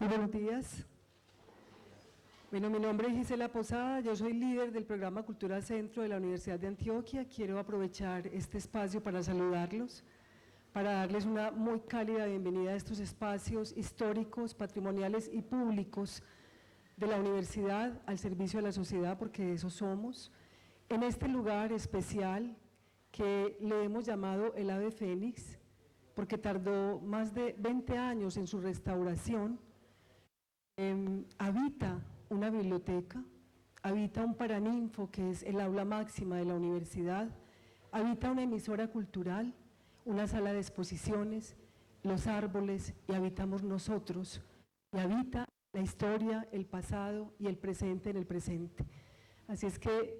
Muy buenos días. Bueno, mi nombre es Gisela Posada, yo soy líder del programa Cultura Centro de la Universidad de Antioquia. Quiero aprovechar este espacio para saludarlos, para darles una muy cálida bienvenida a estos espacios históricos, patrimoniales y públicos de la universidad al servicio de la sociedad, porque de eso somos. En este lugar especial que le hemos llamado el Ave Fénix, porque tardó más de 20 años en su restauración, habita una biblioteca, habita un paraninfo que es el aula máxima de la universidad, habita una emisora cultural, una sala de exposiciones, los árboles, y habitamos nosotros, y habita la historia, el pasado y el presente en el presente. Así es que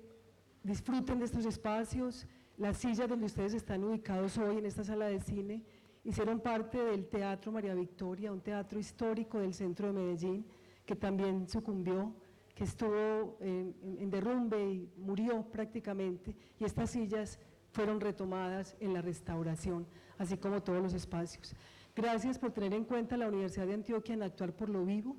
disfruten de estos espacios. Las sillas donde ustedes están ubicados hoy en esta sala de cine hicieron parte del Teatro María Victoria, un teatro histórico del centro de Medellín, que también sucumbió, que estuvo en derrumbe y murió prácticamente, y estas sillas fueron retomadas en la restauración, así como todos los espacios. Gracias por tener en cuenta la Universidad de Antioquia en actuar por lo vivo.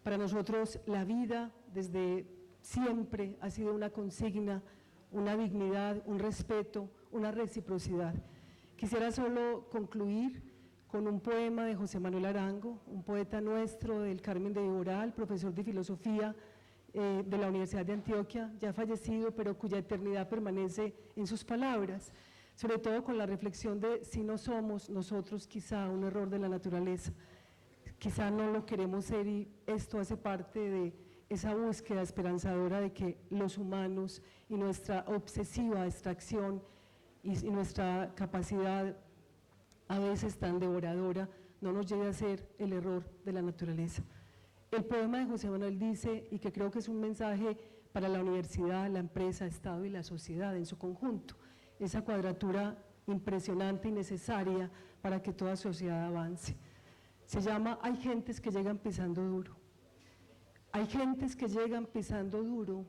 Para nosotros la vida desde siempre ha sido una consigna, una dignidad, un respeto, una reciprocidad. Quisiera solo concluir con un poema de José Manuel Arango, un poeta nuestro del Carmen de Viboral, profesor de filosofía de la Universidad de Antioquia, ya fallecido, pero cuya eternidad permanece en sus palabras, sobre todo con la reflexión de si no somos nosotros quizá un error de la naturaleza, quizá no lo queremos ser, y esto hace parte de esa búsqueda esperanzadora de que los humanos y nuestra obsesiva extracción y nuestra capacidad a veces tan devoradora no nos lleve a ser el error de la naturaleza. El poema de José Manuel dice, y que creo que es un mensaje para la universidad, la empresa, Estado y la sociedad en su conjunto, esa cuadratura impresionante y necesaria para que toda sociedad avance. Se llama Hay gentes que llegan pisando duro. Hay gentes que llegan pisando duro,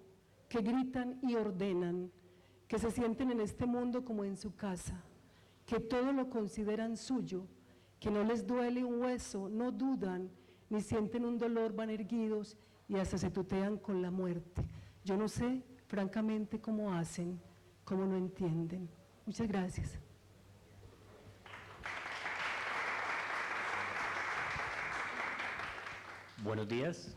que gritan y ordenan, que se sienten en este mundo como en su casa, que todo lo consideran suyo, que no les duele un hueso, no dudan, ni sienten un dolor, van erguidos y hasta se tutean con la muerte. Yo no sé, francamente, cómo hacen, cómo no entienden. Muchas gracias. Buenos días.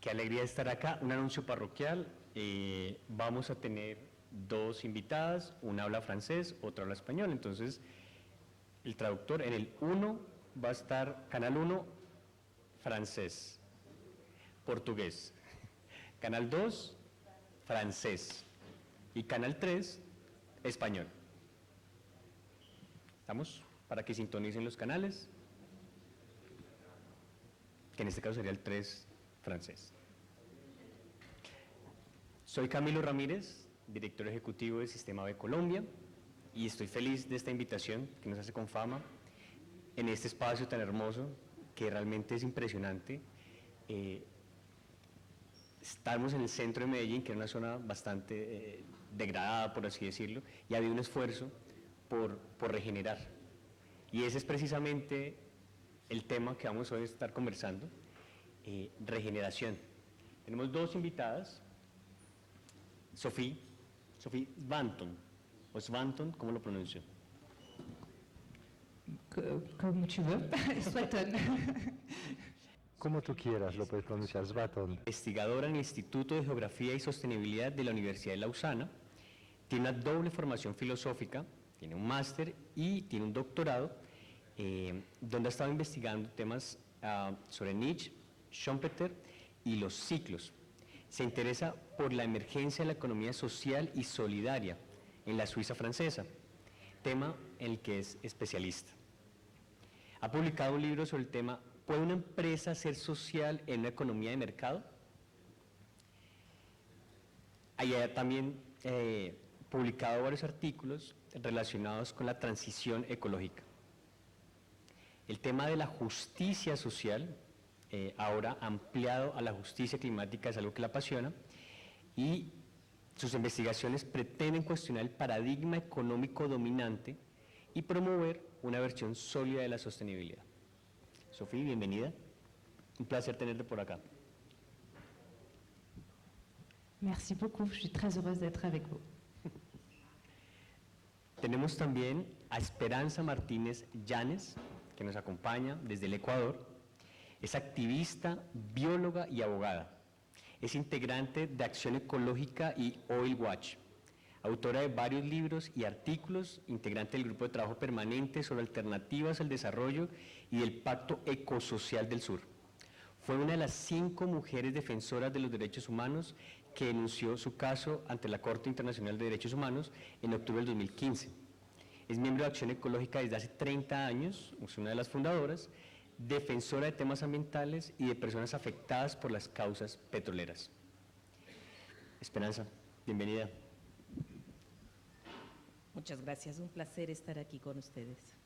Qué alegría estar acá. Un anuncio parroquial. Vamos a tener dos invitadas, una habla francés, otra habla español. Entonces, el traductor en el 1 va a estar, canal 1, francés, portugués. Canal 2, francés. Y canal 3, español. ¿Estamos? Para que sintonicen los canales, que en este caso sería el 3 francés. Soy Camilo Ramírez, director ejecutivo del Sistema B Colombia, y estoy feliz de esta invitación que nos hace Confama en este espacio tan hermoso que realmente es impresionante. Estamos en el centro de Medellín, que es una zona bastante degradada, por así decirlo, y ha habido un esfuerzo por regenerar. Y ese es precisamente el tema que vamos hoy a estar conversando, regeneración. Tenemos dos invitadas, Sophie Svanton, o Svanton, ¿cómo lo pronuncio? Como tu veux, Svanton. Como tú quieras, lo puedes pronunciar, Svanton. Investigadora en el Instituto de Geografía y Sostenibilidad de la Universidad de Lausana, tiene una doble formación filosófica, tiene un máster y tiene un doctorado, donde ha estado investigando temas sobre Nietzsche, Schumpeter y los ciclos. Se interesa por la emergencia de la economía social y solidaria en la Suiza francesa, tema en el que es especialista. Ha publicado un libro sobre el tema ¿Puede una empresa ser social en una economía de mercado? Ha también publicado varios artículos relacionados con la transición ecológica. El tema de la justicia social, ahora ampliado a la justicia climática, es algo que la apasiona, y sus investigaciones pretenden cuestionar el paradigma económico dominante y promover una versión sólida de la sostenibilidad. Sofía, bienvenida. Un placer tenerte por acá. Merci beaucoup, je suis très heureuse d'être avec vous. Tenemos también a Esperanza Martínez Llanes, que nos acompaña desde el Ecuador. Es activista, bióloga y abogada. Es integrante de Acción Ecológica y Oil Watch. Autora de varios libros y artículos, integrante del Grupo de Trabajo Permanente sobre Alternativas al Desarrollo y del Pacto Ecosocial del Sur. Fue una de las 5 mujeres defensoras de los derechos humanos que denunció su caso ante la Corte Internacional de Derechos Humanos en octubre del 2015. Es miembro de Acción Ecológica desde hace 30 años, es una de las fundadoras, defensora de temas ambientales y de personas afectadas por las causas petroleras. Esperanza, bienvenida. Muchas gracias, un placer estar aquí con ustedes.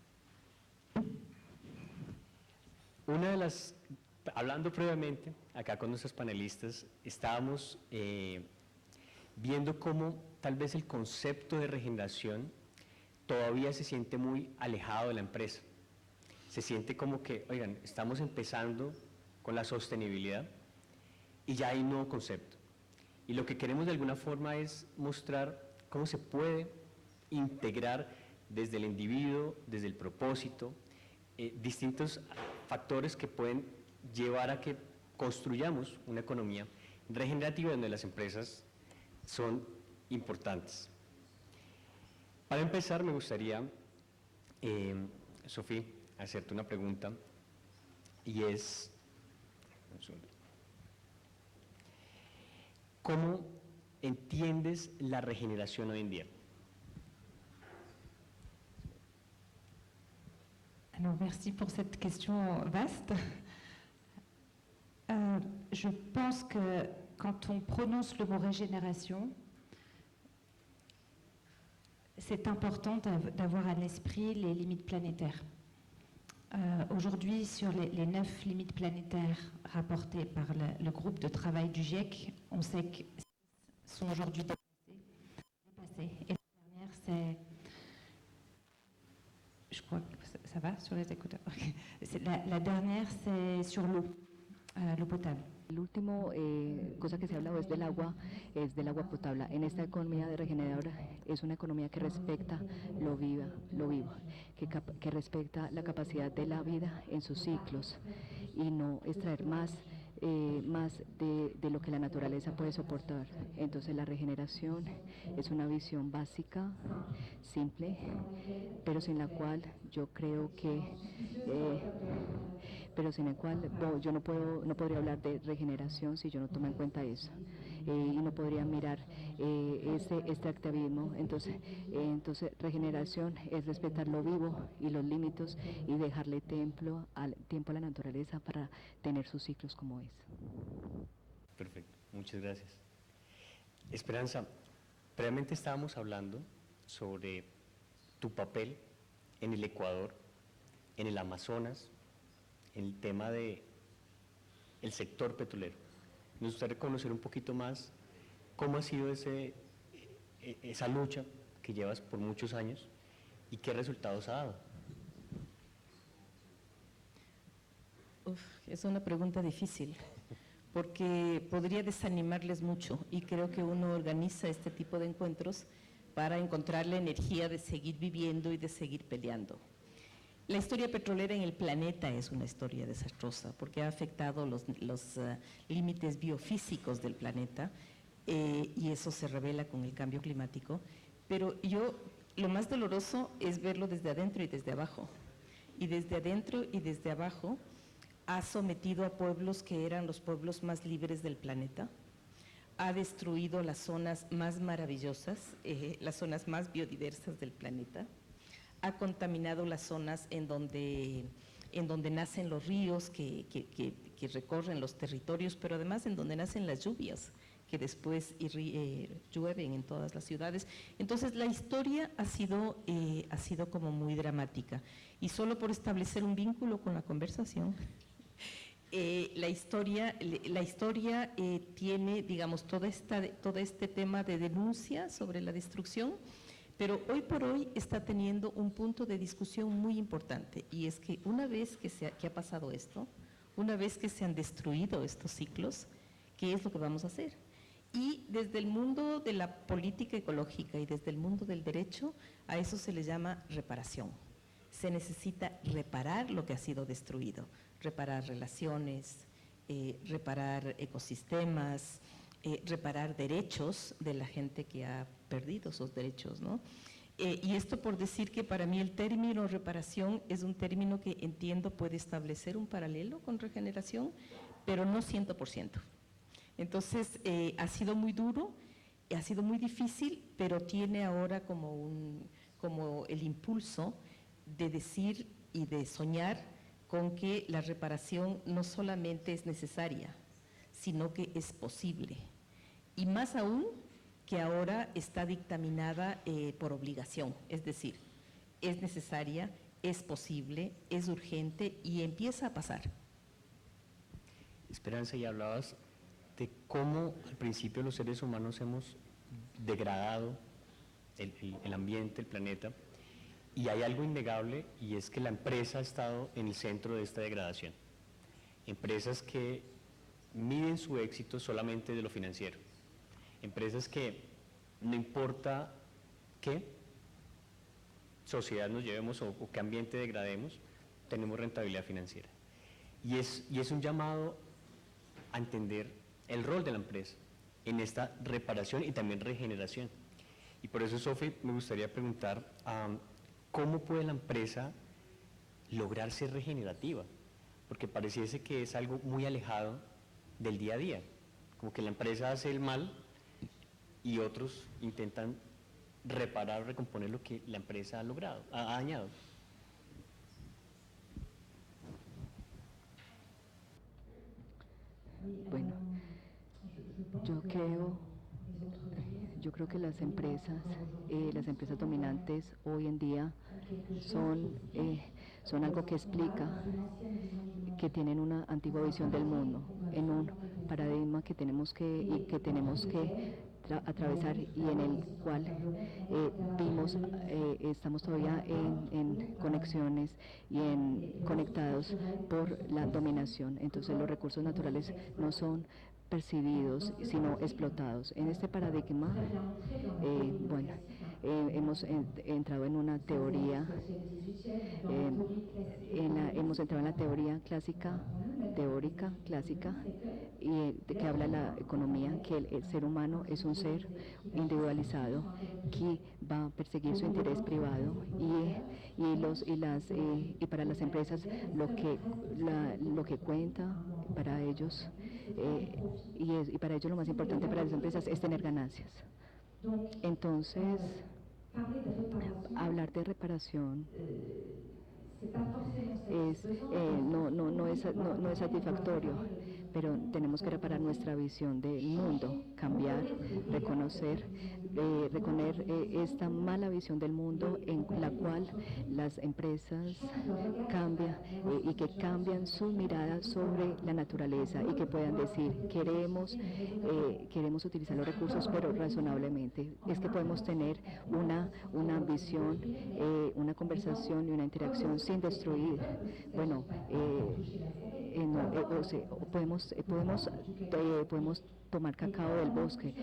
Una de las, hablando previamente, acá con nuestros panelistas, estábamos viendo cómo tal vez el concepto de regeneración todavía se siente muy alejado de la empresa. Se siente como que, oigan, estamos empezando con la sostenibilidad y ya hay un nuevo concepto. Y lo que queremos de alguna forma es mostrar cómo se puede integrar desde el individuo, desde el propósito, distintos factores que pueden llevar a que construyamos una economía regenerativa donde las empresas son importantes. Para empezar, me gustaría, Sofía, hacerte una pregunta, y es, ¿cómo entiendes la regeneración hoy en día? Alors, merci pour cette question vaste. Je pense que quand on prononce le mot régénération, c'est important d'avoir à l'esprit les limites planétaires. Aujourd'hui, sur les 9 limites planétaires rapportées par le groupe de travail du GIEC, on sait que 6 sont aujourd'hui dépassées. Et la dernière, c'est... Je crois que ça va sur les écouteurs. La dernière, c'est sur l'eau potable. El último cosa que se ha hablado es del agua potable. En esta economía de regeneradora es una economía que respecta lo vivo, que respecta la capacidad de la vida en sus ciclos y no extraer más de lo que la naturaleza puede soportar. Entonces la regeneración es una visión básica, simple, pero sin la cual yo creo que yo no podría hablar de regeneración si yo no tomo en cuenta eso, y no podría mirar este activismo. Entonces regeneración es respetar lo vivo y los límites y dejarle tiempo a la naturaleza para tener sus ciclos como es. Perfecto, muchas gracias. Esperanza, previamente estábamos hablando sobre tu papel en el Ecuador, en el Amazonas, en el tema del sector petrolero. Nos gustaría conocer un poquito más cómo ha sido esa lucha que llevas por muchos años y qué resultados ha dado. Es una pregunta difícil, porque podría desanimarles mucho y creo que uno organiza este tipo de encuentros para encontrar la energía de seguir viviendo y de seguir peleando. La historia petrolera en el planeta es una historia desastrosa porque ha afectado los límites biofísicos del planeta y eso se revela con el cambio climático, pero lo más doloroso es verlo desde adentro y desde abajo. Y desde adentro y desde abajo ha sometido a pueblos que eran los pueblos más libres del planeta, ha destruido las zonas más maravillosas, las zonas más biodiversas del planeta, ha contaminado las zonas en donde nacen los ríos que recorren los territorios, pero además en donde nacen las lluvias que después llueven en todas las ciudades. Entonces la historia ha sido como muy dramática. Y solo por establecer un vínculo con la conversación, la historia tiene, digamos, todo este tema de denuncia sobre la destrucción, Pero hoy por hoy está teniendo un punto de discusión muy importante, y es que una vez que ha pasado esto, una vez que se han destruido estos ciclos, ¿qué es lo que vamos a hacer? Y desde el mundo de la política ecológica y desde el mundo del derecho, a eso se le llama reparación. Se necesita reparar lo que ha sido destruido, reparar relaciones, reparar ecosistemas, reparar derechos de la gente que ha perdido esos derechos, ¿no? Y esto por decir que para mí el término reparación es un término que entiendo puede establecer un paralelo con regeneración, pero no 100%. Entonces, ha sido muy duro, ha sido muy difícil, pero tiene ahora como el impulso de decir y de soñar con que la reparación no solamente es necesaria, sino que es posible. Y más aún, que ahora está dictaminada por obligación, es decir, es necesaria, es posible, es urgente y empieza a pasar. Esperanza, y hablabas de cómo al principio los seres humanos hemos degradado el ambiente, el planeta, y hay algo innegable, y es que la empresa ha estado en el centro de esta degradación. Empresas que miden su éxito solamente de lo financiero. Empresas que no importa qué sociedad nos llevemos o qué ambiente degrademos, tenemos rentabilidad financiera. Y es un llamado a entender el rol de la empresa en esta reparación y también regeneración. Y por eso, Sofi, me gustaría preguntar, ¿cómo puede la empresa lograr ser regenerativa? Porque pareciese que es algo muy alejado del día a día, como que la empresa hace el mal y otros intentan reparar o recomponer lo que la empresa ha logrado, ha dañado. Bueno, yo creo que las empresas dominantes hoy en día son algo que explica que tienen una antigua visión del mundo, en un paradigma que tenemos que atravesar y en el cual estamos todavía en conexiones y conectados por la dominación. Entonces los recursos naturales no son percibidos, sino explotados. En este paradigma, hemos entrado en una teoría, hemos entrado en la teoría teórica clásica, y que habla la economía, que el ser humano es un ser individualizado que va a perseguir su interés privado, y para las empresas lo que cuenta para ellos, y para ellos lo más importante para las empresas es tener ganancias. Entonces, hablar de reparación no es satisfactorio, pero tenemos que reparar nuestra visión del mundo, cambiar, reconocer esta mala visión del mundo en la cual las empresas cambian y que cambian su mirada sobre la naturaleza, y que puedan decir, queremos utilizar los recursos, pero razonablemente. Es que podemos tener una visión, una conversación y una interacción sin destruir. Bueno, podemos tomar cacao del bosque,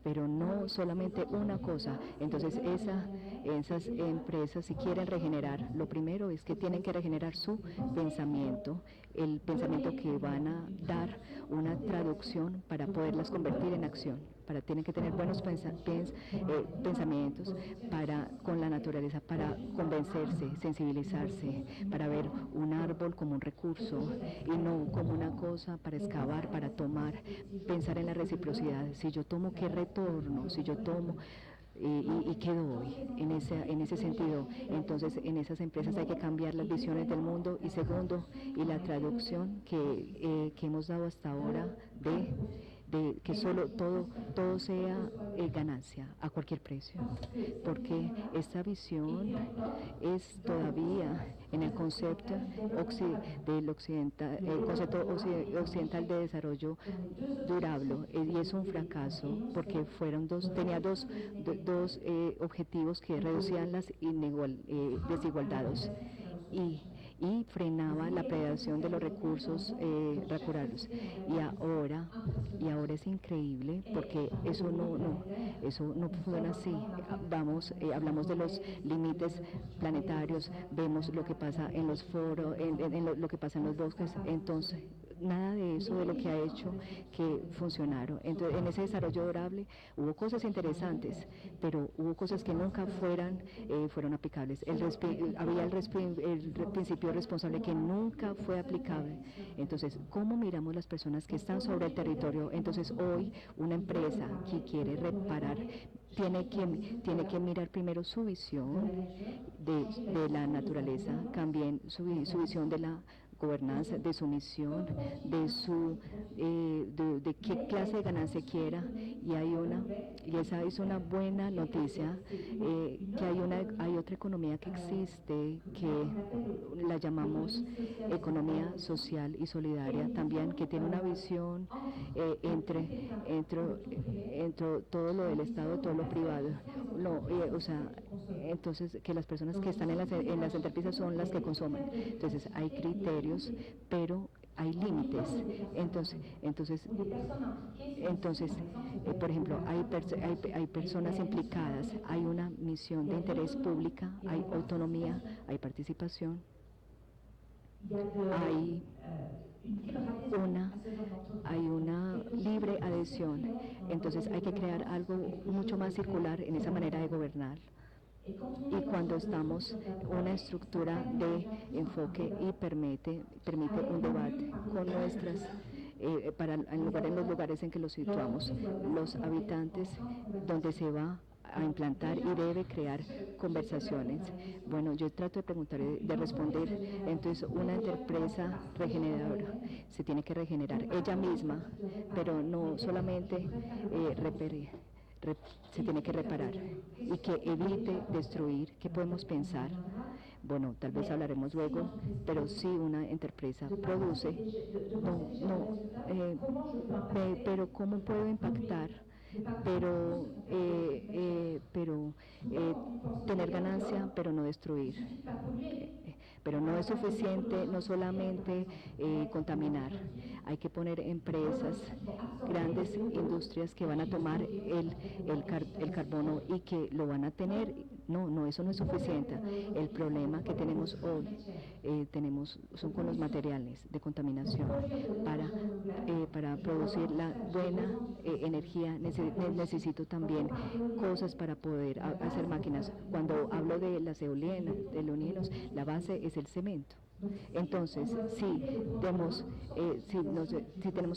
pero no solamente una cosa. Entonces esas empresas, si quieren regenerar, lo primero es que tienen que regenerar su pensamiento, el pensamiento que van a dar una traducción para poderlas convertir en acción. Tienen que tener buenos pensamientos con la naturaleza, para convencerse, sensibilizarse, para ver un árbol como un recurso y no como una cosa para excavar, para tomar, pensar en la reciprocidad. Si yo tomo, ¿qué retorno? Si yo tomo, ¿y qué doy? En ese sentido, entonces en esas empresas hay que cambiar las visiones del mundo. Y segundo, y la traducción que hemos dado hasta ahora de que solo todo sea ganancia a cualquier precio, porque esta visión es todavía en el concepto occidental de desarrollo durable, y es un fracaso porque tenía dos objetivos que reducían las desigualdades y frenaba la predación de los recursos naturales. Y ahora es increíble porque eso no funciona así. Hablamos de los límites planetarios, vemos lo que pasa en los foros, lo que pasa en los bosques, entonces nada de eso de lo que ha hecho que funcionaron. Entonces, en ese desarrollo durable hubo cosas interesantes, pero hubo cosas que nunca fueron aplicables. Había el principio responsable que nunca fue aplicable. Entonces, ¿cómo miramos las personas que están sobre el territorio? Entonces, hoy una empresa que quiere reparar tiene que mirar primero su visión de la naturaleza, también su visión de la gobernanza, de su misión, de qué clase de ganancia quiera, y esa es una buena noticia, que hay otra economía que existe, que la llamamos economía social y solidaria, también que tiene una visión entre todo lo del Estado, todo lo privado, entonces que las personas que están en las empresas son las que consumen. Entonces hay criterios, pero hay límites. Entonces, por ejemplo, hay personas implicadas, hay una misión de interés pública, hay autonomía, hay participación, hay una libre adhesión. Entonces hay que crear algo mucho más circular en esa manera de gobernar. Y cuando estamos una estructura de enfoque y permite un debate con nuestras en los lugares en que los situamos, los habitantes, donde se va a implantar y debe crear conversaciones. Bueno, yo trato de preguntar, de responder. Entonces, una empresa regeneradora se tiene que regenerar ella misma, pero no solamente se tiene que reparar y que evite destruir. ¿Qué podemos pensar? Bueno, tal vez hablaremos luego, pero si una empresa produce, pero ¿cómo puedo impactar? Pero tener ganancia, pero no destruir. Pero no es suficiente no solamente contaminar, hay que poner empresas, grandes industrias que van a tomar el carbono y que lo van a tener. No, eso no es suficiente. El problema que tenemos hoy son con los materiales de contaminación. Para producir la buena energía necesito también cosas para poder hacer máquinas. Cuando hablo de las eolianas, la base es el cemento. Entonces, si tenemos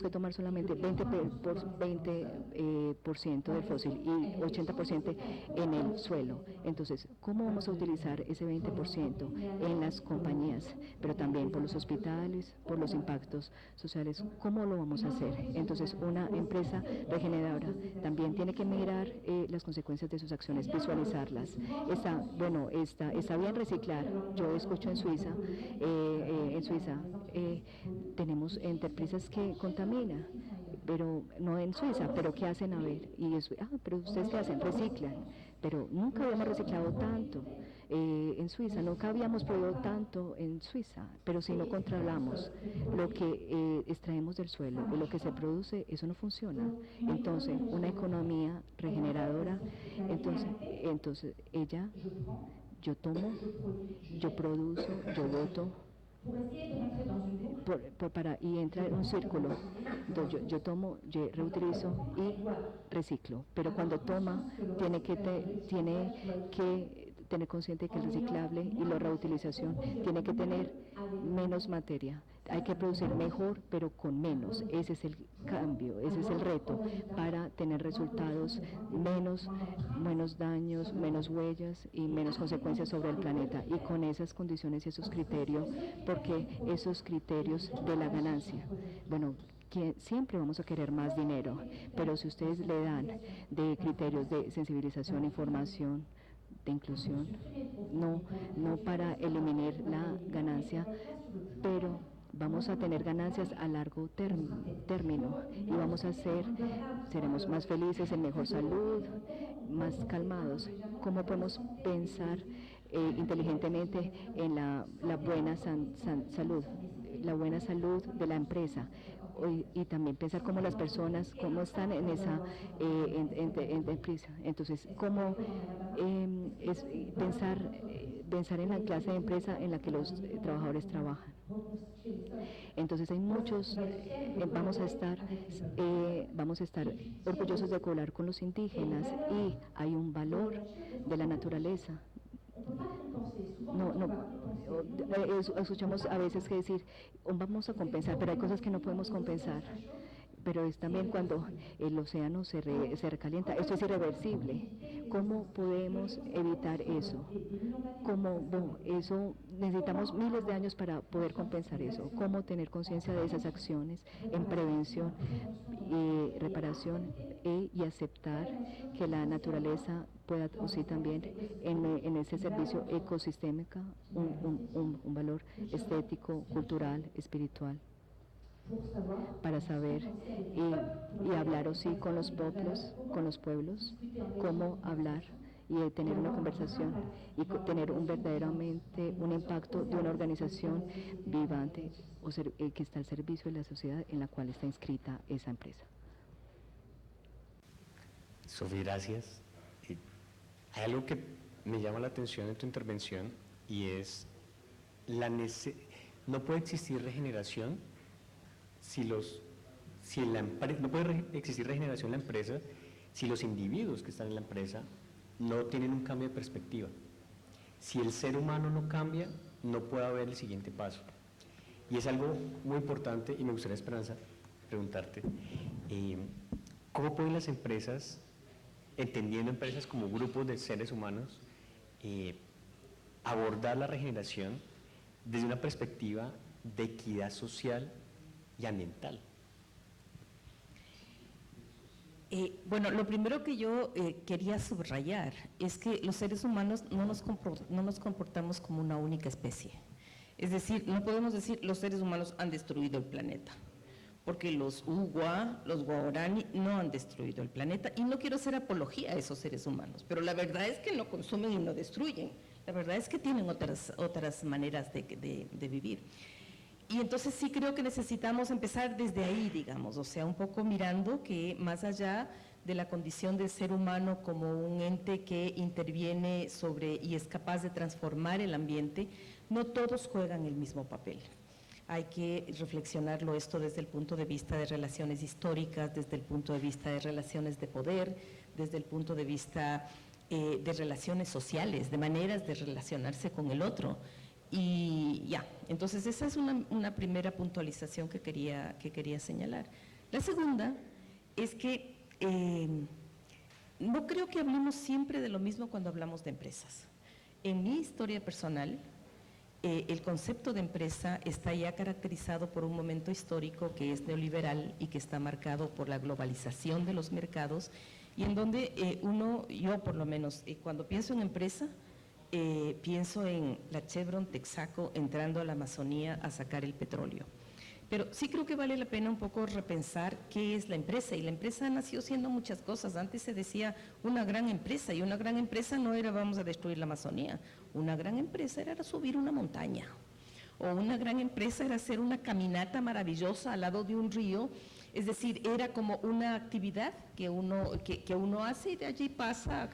que tomar solamente 20% del fósil y 80% en el suelo, entonces, ¿cómo vamos a utilizar ese 20% en las compañías, pero también por los hospitales, por los impactos sociales? ¿Cómo lo vamos a hacer? Entonces, una empresa regeneradora también tiene que mirar las consecuencias de sus acciones, visualizarlas. Está bien reciclar. Yo escucho en Suiza, tenemos empresas que contaminan, pero no en Suiza, pero ¿qué hacen? A ver, pero ¿ustedes qué hacen? Reciclan, pero nunca habíamos reciclado tanto en Suiza, nunca habíamos producido tanto en Suiza, pero si no controlamos lo que extraemos del suelo y lo que se produce, eso no funciona. Entonces, una economía regeneradora, entonces yo tomo, yo produzo, yo voto, y entra en un círculo. Entonces yo tomo, yo reutilizo y reciclo, pero cuando toma tiene que tener consciente que el reciclable y la reutilización tiene que tener menos materia. Hay que producir mejor, pero con menos. Ese es el cambio, ese es el reto para tener resultados, menos daños, menos huellas y menos consecuencias sobre el planeta. Y con esas condiciones y esos criterios, porque esos criterios de la ganancia, bueno, siempre vamos a querer más dinero, pero si ustedes le dan de criterios de sensibilización, información, de inclusión, no para eliminar la ganancia, pero vamos a tener ganancias a largo término y seremos más felices, en mejor salud, más calmados. ¿Cómo podemos pensar inteligentemente en la buena salud, la buena salud de la empresa? Y también pensar cómo las personas, cómo están en esa empresa. Entonces, cómo es pensar en la clase de empresa en la que los trabajadores trabajan. Entonces hay muchos, vamos a estar orgullosos de colaborar con los indígenas y hay un valor de la naturaleza. Escuchamos a veces que decir, vamos a compensar, pero hay cosas que no podemos compensar. Pero es también cuando el océano se recalienta, esto es irreversible. ¿Cómo podemos evitar eso? Eso necesitamos miles de años para poder compensar eso. ¿Cómo tener conciencia de esas acciones en prevención y reparación y aceptar que la naturaleza pueda producir también en ese servicio ecosistémico un valor estético, cultural, espiritual? Para saber y hablar así con los pueblos, cómo hablar y tener una conversación y tener verdaderamente un impacto de una organización vivante que está al servicio de la sociedad en la cual está inscrita esa empresa. Sofía, gracias. Hay algo que me llama la atención en tu intervención y es no puede existir regeneración no puede existir regeneración en la empresa si los individuos que están en la empresa no tienen un cambio de perspectiva. Si el ser humano no cambia, no puede haber el siguiente paso. Y es algo muy importante y me gustaría, Esperanza, preguntarte, ¿cómo pueden las empresas, entendiendo empresas como grupos de seres humanos, abordar la regeneración desde una perspectiva de equidad social y ambiental? Bueno, lo primero que yo quería subrayar es que los seres humanos no nos comportamos como una única especie. Es decir, no podemos decir los seres humanos han destruido el planeta, porque los Uwa, los Guarani no han destruido el planeta, y no quiero hacer apología a esos seres humanos, pero la verdad es que no consumen y no destruyen. La verdad es que tienen otras maneras de vivir. Y entonces sí creo que necesitamos empezar desde ahí, digamos, o sea, un poco mirando que más allá de la condición del ser humano como un ente que interviene sobre y es capaz de transformar el ambiente, no todos juegan el mismo papel. Hay que reflexionarlo esto desde el punto de vista de relaciones históricas, desde el punto de vista de relaciones de poder, desde el punto de vista de relaciones sociales, de maneras de relacionarse con el otro. Y ya, entonces esa es una primera puntualización que quería señalar. La segunda es que no creo que hablemos siempre de lo mismo cuando hablamos de empresas. En mi historia personal, el concepto de empresa está ya caracterizado por un momento histórico que es neoliberal y que está marcado por la globalización de los mercados y en donde yo por lo menos, cuando pienso en empresa, pienso en la Chevron Texaco entrando a la Amazonía a sacar el petróleo. Pero sí creo que vale la pena un poco repensar qué es la empresa, y la empresa nació siendo muchas cosas. Antes se decía una gran empresa, y una gran empresa no era vamos a destruir la Amazonía, una gran empresa era subir una montaña, o una gran empresa era hacer una caminata maravillosa al lado de un río. Es decir, era como una actividad que uno hace y de allí pasa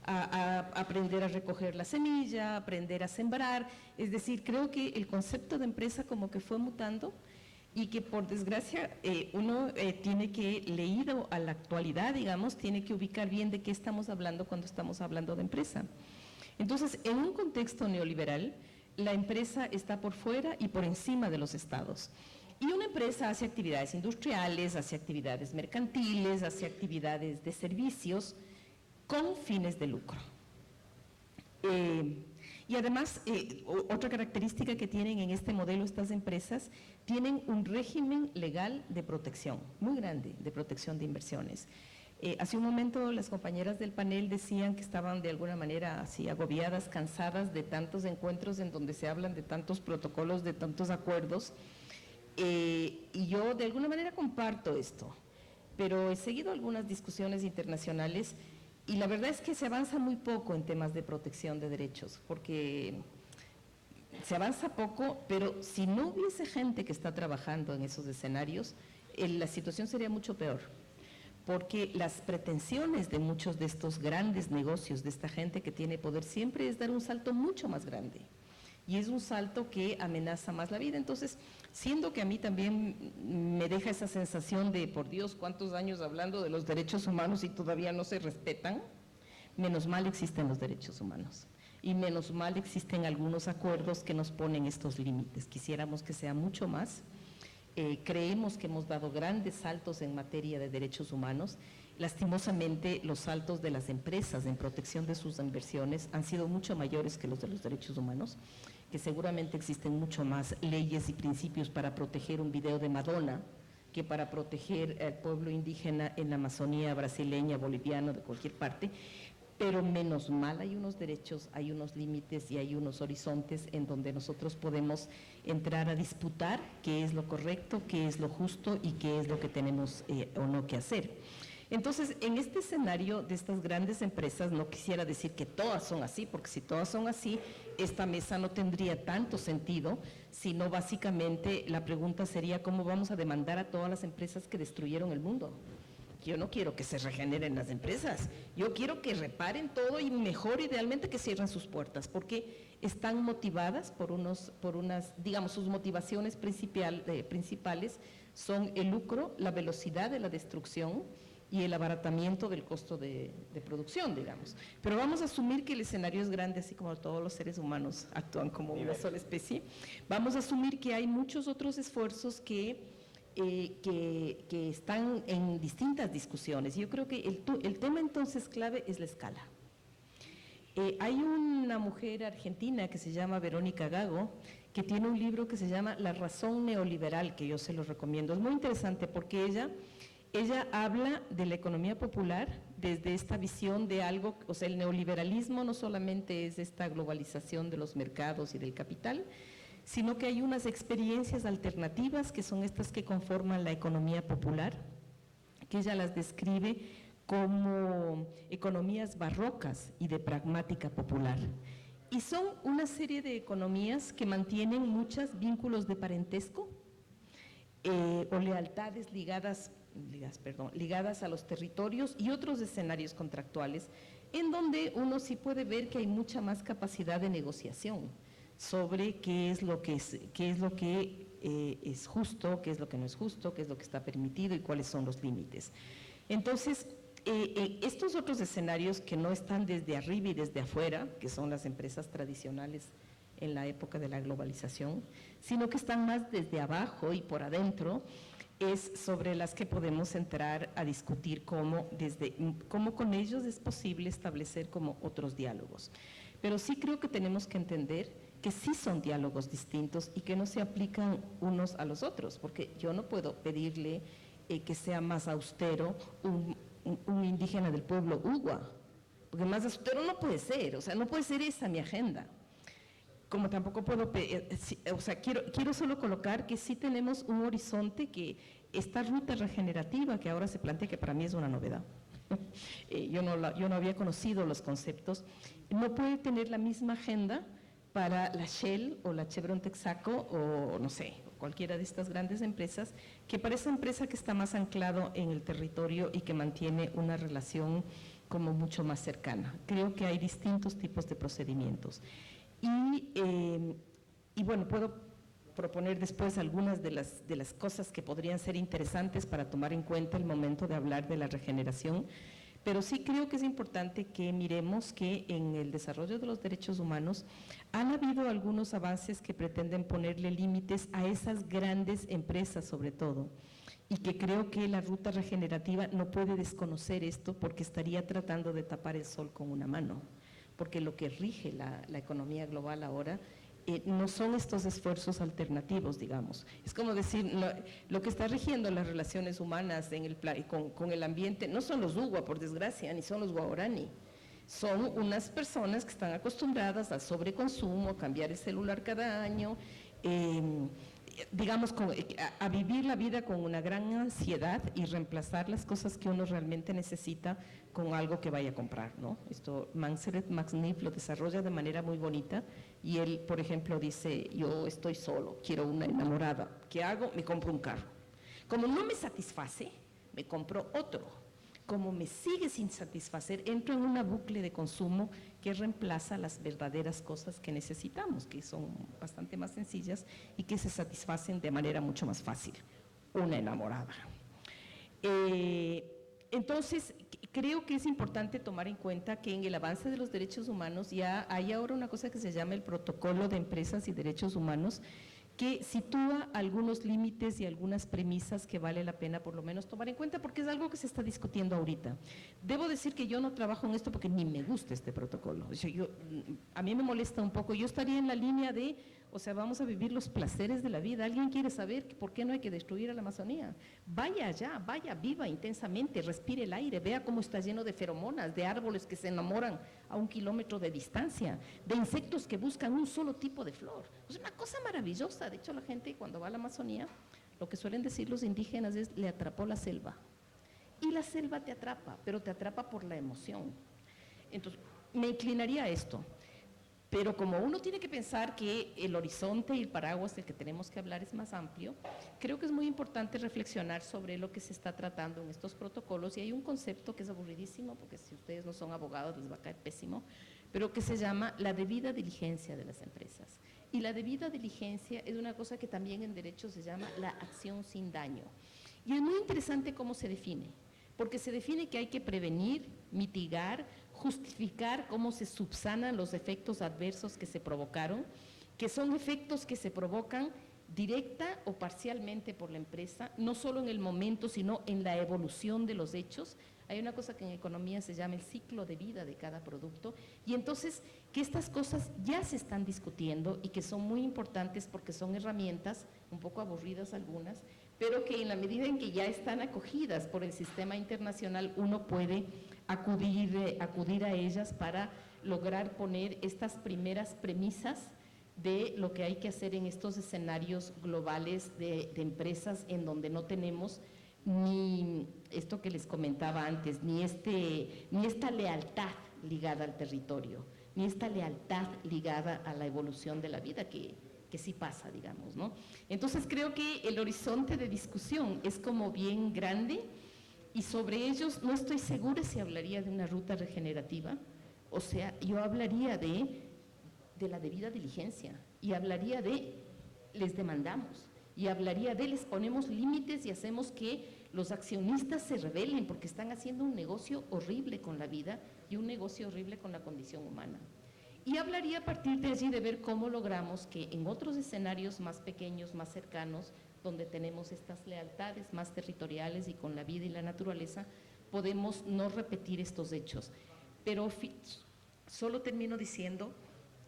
a aprender a recoger la semilla, aprender a sembrar. Es decir, creo que el concepto de empresa como que fue mutando y que por desgracia uno tiene que, leído a la actualidad, digamos, tiene que ubicar bien de qué estamos hablando cuando estamos hablando de empresa. Entonces, en un contexto neoliberal, la empresa está por fuera y por encima de los estados. Y una empresa hace actividades industriales, hace actividades mercantiles, hace actividades de servicios, con fines de lucro. Y además, otra característica que tienen en este modelo estas empresas, tienen un régimen legal de protección muy grande, de protección de inversiones. Hace un momento las compañeras del panel decían que estaban de alguna manera así agobiadas, cansadas de tantos encuentros en donde se hablan de tantos protocolos, de tantos acuerdos, y yo de alguna manera comparto esto, pero he seguido algunas discusiones internacionales y la verdad es que se avanza muy poco en temas de protección de derechos, porque se avanza poco, pero si no hubiese gente que está trabajando en esos escenarios, la situación sería mucho peor. Porque las pretensiones de muchos de estos grandes negocios, de esta gente que tiene poder, siempre es dar un salto mucho más grande. Y es un salto que amenaza más la vida. Entonces, siendo que a mí también me deja esa sensación de, por Dios, cuántos años hablando de los derechos humanos y todavía no se respetan, menos mal existen los derechos humanos. Y menos mal existen algunos acuerdos que nos ponen estos límites. Quisiéramos que sea mucho más. Creemos que hemos dado grandes saltos en materia de derechos humanos. Lastimosamente, los saltos de las empresas en protección de sus inversiones han sido mucho mayores que los de los derechos humanos, que seguramente existen mucho más leyes y principios para proteger un video de Madonna que para proteger al pueblo indígena en la Amazonía brasileña, boliviana, de cualquier parte. Pero menos mal hay unos derechos, hay unos límites y hay unos horizontes en donde nosotros podemos entrar a disputar qué es lo correcto, qué es lo justo y qué es lo que tenemos o no que hacer. Entonces, en este escenario de estas grandes empresas, no quisiera decir que todas son así, porque si todas son así, esta mesa no tendría tanto sentido, sino básicamente la pregunta sería cómo vamos a demandar a todas las empresas que destruyeron el mundo. Yo no quiero que se regeneren las empresas, yo quiero que reparen todo y mejor idealmente que cierren sus puertas, porque están motivadas por unas, digamos, sus motivaciones principales son el lucro, la velocidad de la destrucción y el abaratamiento del costo de producción, digamos. Pero vamos a asumir que el escenario es grande, así como todos los seres humanos actúan como una sola especie. Vamos a asumir que hay muchos otros esfuerzos que están en distintas discusiones. Yo creo que el tema entonces clave es la escala. Hay una mujer argentina que se llama Verónica Gago, que tiene un libro que se llama La razón neoliberal, que yo se lo recomiendo. Es muy interesante porque ella habla de la economía popular desde esta visión de algo, o sea, el neoliberalismo no solamente es esta globalización de los mercados y del capital, sino que hay unas experiencias alternativas que son estas que conforman la economía popular, que ella las describe como economías barrocas y de pragmática popular. Y son una serie de economías que mantienen muchos vínculos de parentesco o lealtades ligadas a los territorios y otros escenarios contractuales, en donde uno sí puede ver que hay mucha más capacidad de negociación sobre qué es lo que es justo, qué es lo que no es justo, qué es lo que está permitido y cuáles son los límites. Entonces, estos otros escenarios que no están desde arriba y desde afuera, que son las empresas tradicionales en la época de la globalización, sino que están más desde abajo y por adentro, es sobre las que podemos entrar a discutir cómo con ellos es posible establecer como otros diálogos. Pero sí creo que tenemos que entender que sí son diálogos distintos y que no se aplican unos a los otros, porque yo no puedo pedirle que sea más austero un indígena del pueblo Uwa, porque más austero no puede ser, o sea, no puede ser esa mi agenda. Como tampoco puedo, o sea, quiero solo colocar que sí tenemos un horizonte que esta ruta regenerativa que ahora se plantea, que para mí es una novedad, yo no había conocido los conceptos, no puede tener la misma agenda para la Shell o la Chevron Texaco o no sé, cualquiera de estas grandes empresas, que para esa empresa que está más anclado en el territorio y que mantiene una relación como mucho más cercana. Creo que hay distintos tipos de procedimientos. Y bueno, puedo proponer después algunas de las cosas que podrían ser interesantes para tomar en cuenta el momento de hablar de la regeneración, pero sí creo que es importante que miremos que en el desarrollo de los derechos humanos han habido algunos avances que pretenden ponerle límites a esas grandes empresas sobre todo, y que creo que la ruta regenerativa no puede desconocer esto porque estaría tratando de tapar el sol con una mano. porque lo que rige la economía global ahora no son estos esfuerzos alternativos, digamos. Es como decir, lo que está rigiendo las relaciones humanas con el ambiente no son los Uwa, por desgracia, ni son los Guarani. Son unas personas que están acostumbradas al sobreconsumo, a cambiar el celular cada año, digamos, a vivir la vida con una gran ansiedad y reemplazar las cosas que uno realmente necesita con algo que vaya a comprar, ¿no? Esto Manfred Magnif lo desarrolla de manera muy bonita y él, por ejemplo, dice, yo estoy solo, quiero una enamorada, ¿qué hago? Me compro un carro. Como no me satisface, me compro otro. Como me sigue sin satisfacer, entro en una bucle de consumo que reemplaza las verdaderas cosas que necesitamos, que son bastante más sencillas y que se satisfacen de manera mucho más fácil. Una enamorada. Entonces, creo que es importante tomar en cuenta que en el avance de los derechos humanos ya hay ahora una cosa que se llama el Protocolo de Empresas y Derechos Humanos, que sitúa algunos límites y algunas premisas que vale la pena por lo menos tomar en cuenta, porque es algo que se está discutiendo ahorita. Debo decir que yo no trabajo en esto porque ni me gusta este protocolo. O sea, a mí me molesta un poco. Yo estaría en la línea de, o sea, vamos a vivir los placeres de la vida. ¿Alguien quiere saber por qué no hay que destruir a la Amazonía? Vaya allá, vaya, viva intensamente, respire el aire, vea cómo está lleno de feromonas, de árboles que se enamoran a 1 kilómetro de distancia, de insectos que buscan un solo tipo de flor. Es una cosa maravillosa. De hecho, la gente cuando va a la Amazonía, lo que suelen decir los indígenas es, le atrapó la selva. Y la selva te atrapa, pero te atrapa por la emoción. Entonces, me inclinaría a esto. Pero como uno tiene que pensar que el horizonte y el paraguas del que tenemos que hablar es más amplio, creo que es muy importante reflexionar sobre lo que se está tratando en estos protocolos. Y hay un concepto que es aburridísimo, porque si ustedes no son abogados les va a caer pésimo, pero que se llama la debida diligencia de las empresas. Y la debida diligencia es una cosa que también en derecho se llama la acción sin daño. Y es muy interesante cómo se define, porque se define que hay que prevenir, mitigar, justificar cómo se subsanan los efectos adversos que se provocaron, que son efectos que se provocan directa o parcialmente por la empresa, no solo en el momento, sino en la evolución de los hechos. Hay una cosa que en economía se llama el ciclo de vida de cada producto, y entonces que estas cosas ya se están discutiendo y que son muy importantes porque son herramientas, un poco aburridas algunas, pero que en la medida en que ya están acogidas por el sistema internacional, uno puede acudir a ellas para lograr poner estas primeras premisas de lo que hay que hacer en estos escenarios globales de empresas en donde no tenemos ni esto que les comentaba antes, ni esta lealtad ligada al territorio, ni esta lealtad ligada a la evolución de la vida que sí pasa, digamos, ¿no? Entonces creo que el horizonte de discusión es como bien grande y sobre ellos no estoy segura si hablaría de una ruta regenerativa, o sea, yo hablaría de la debida diligencia y hablaría de les demandamos y hablaría de les ponemos límites y hacemos que los accionistas se rebelen porque están haciendo un negocio horrible con la vida y un negocio horrible con la condición humana. Y hablaría a partir de allí de ver cómo logramos que en otros escenarios más pequeños, más cercanos, donde tenemos estas lealtades más territoriales y con la vida y la naturaleza, podemos no repetir estos hechos. Pero solo termino diciendo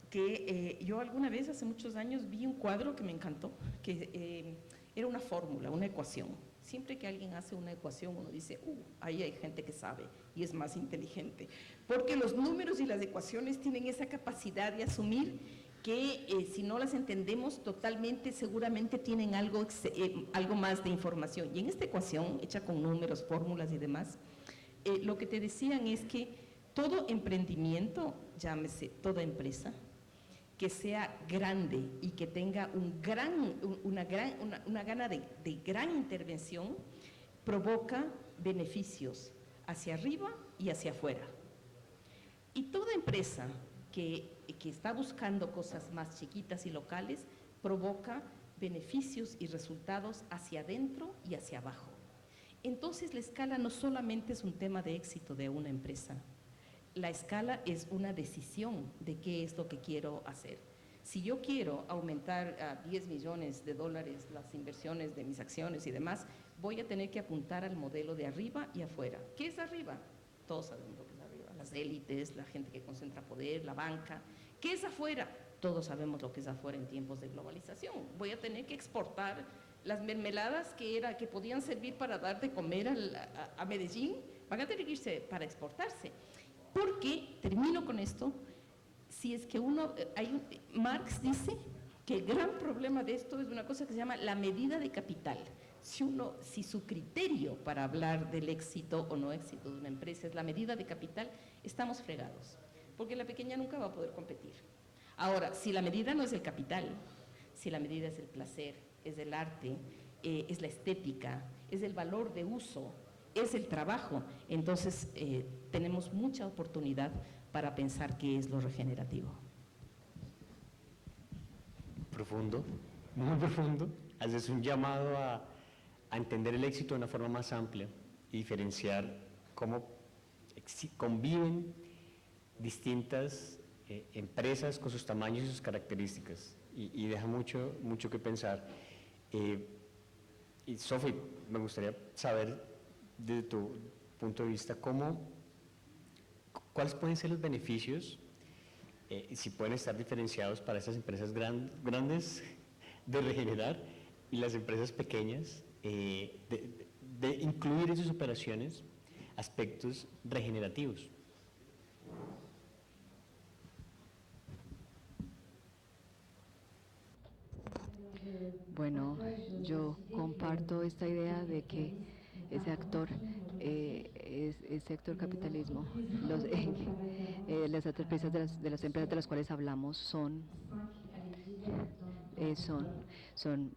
que yo alguna vez, hace muchos años, vi un cuadro que me encantó, que era una fórmula, una ecuación. Siempre que alguien hace una ecuación, uno dice, ahí hay gente que sabe y es más inteligente. Porque los números y las ecuaciones tienen esa capacidad de asumir que si no las entendemos totalmente, seguramente tienen algo más de información. Y en esta ecuación, hecha con números, fórmulas y demás, lo que te decían es que todo emprendimiento, llámese toda empresa, que sea grande y que tenga una gana de gran intervención, provoca beneficios hacia arriba y hacia afuera. Y toda empresa que está buscando cosas más chiquitas y locales, provoca beneficios y resultados hacia adentro y hacia abajo. Entonces la escala no solamente es un tema de éxito de una empresa, la escala es una decisión de qué es lo que quiero hacer. Si yo quiero aumentar a $10 millones las inversiones de mis acciones y demás, voy a tener que apuntar al modelo de arriba y afuera. ¿Qué es arriba? Todos sabemos lo que es arriba, la las élites, la gente que concentra poder, la banca. ¿Qué es afuera? Todos sabemos lo que es afuera en tiempos de globalización. Voy a tener que exportar las mermeladas que podían servir para dar de comer a Medellín, van a tener que irse para exportarse. Porque, termino con esto, si es que Marx dice que el gran problema de esto es una cosa que se llama la medida de capital. Si su criterio para hablar del éxito o no éxito de una empresa es la medida de capital, estamos fregados, porque la pequeña nunca va a poder competir. Ahora, si la medida no es el capital, si la medida es el placer, es el arte, es la estética, es el valor de uso, es el trabajo, entonces tenemos mucha oportunidad para pensar qué es lo regenerativo. Profundo, muy profundo. Haces un llamado a entender el éxito de una forma más amplia y diferenciar cómo conviven distintas empresas con sus tamaños y sus características, y deja mucho que pensar. Y Sofi, me gustaría saber desde tu punto de vista cuáles pueden ser los beneficios, si pueden estar diferenciados para esas empresas grandes de regenerar y las empresas pequeñas de incluir en sus operaciones aspectos regenerativos. Bueno, yo comparto esta idea de que ese actor capitalismo, las empresas de las empresas de las cuales hablamos son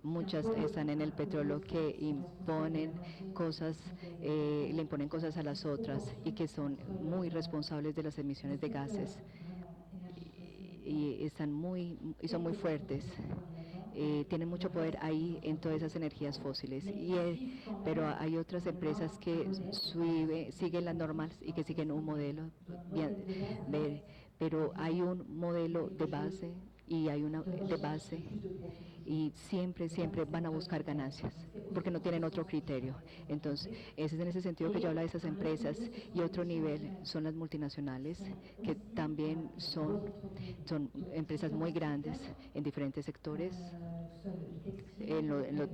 muchas, están en el petróleo, que imponen cosas, le imponen cosas a las otras y que son muy responsables de las emisiones de gases y son muy fuertes. Tienen mucho poder ahí en todas esas energías fósiles, pero hay otras empresas que siguen las normas y que siguen un modelo, pero hay un modelo de base y siempre van a buscar ganancias porque no tienen otro criterio. Entonces, ese es en ese sentido que yo hablo de esas empresas. Y otro nivel son las multinacionales, que también son empresas muy grandes en diferentes sectores, en lo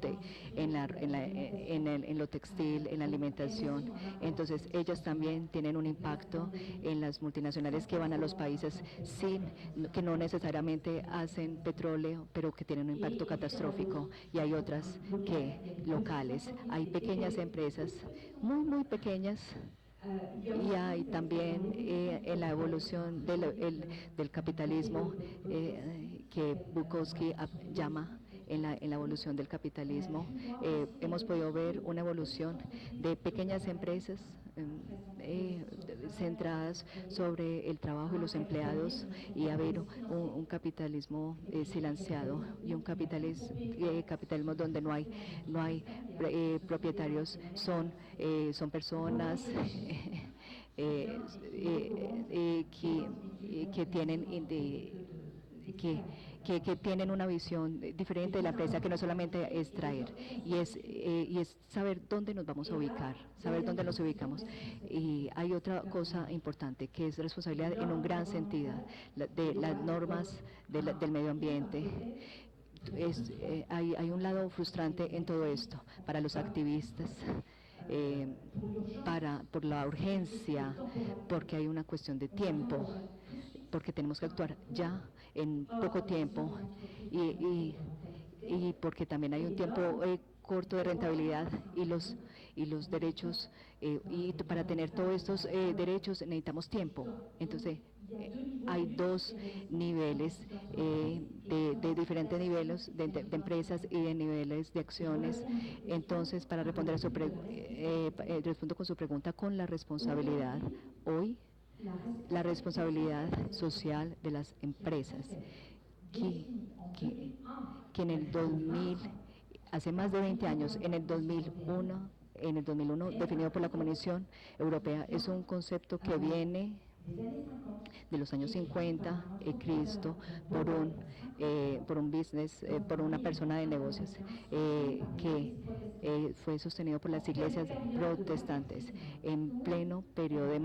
textil, en la alimentación. Entonces, ellas también tienen un impacto en las multinacionales que van a los países que no necesariamente hacen petróleo, pero que tienen un impacto catastrófico. Y hay otras locales. Hay pequeñas empresas, muy pequeñas. Y hay también en la evolución del capitalismo, que Bukowski llama en la evolución del capitalismo, hemos podido ver una evolución de pequeñas empresas centradas sobre el trabajo y los empleados, y haber un capitalismo silenciado y un capitalismo donde no hay propietarios, son personas que tienen una visión diferente de la empresa, que no solamente es traer, y es saber dónde nos vamos a ubicar, saber dónde nos ubicamos. Y hay otra cosa importante, que es responsabilidad en un gran sentido, de las normas del medio ambiente. Hay un lado frustrante en todo esto para los activistas, por la urgencia, porque hay una cuestión de tiempo, porque tenemos que actuar ya en poco tiempo, y porque también hay un tiempo corto de rentabilidad, y los derechos, y para tener todos estos derechos necesitamos tiempo. Entonces hay dos niveles, de diferentes niveles de empresas y de niveles de acciones. Entonces, para responder a respondo con su pregunta, con la responsabilidad hoy, la responsabilidad social de las empresas, que en el 2000, hace más de 20 años, en el 2001, definido por la Comisión Europea, es un concepto que viene de los años 50, Cristo, por un business, por una persona de negocios que fue sostenido por las iglesias protestantes en pleno periodo del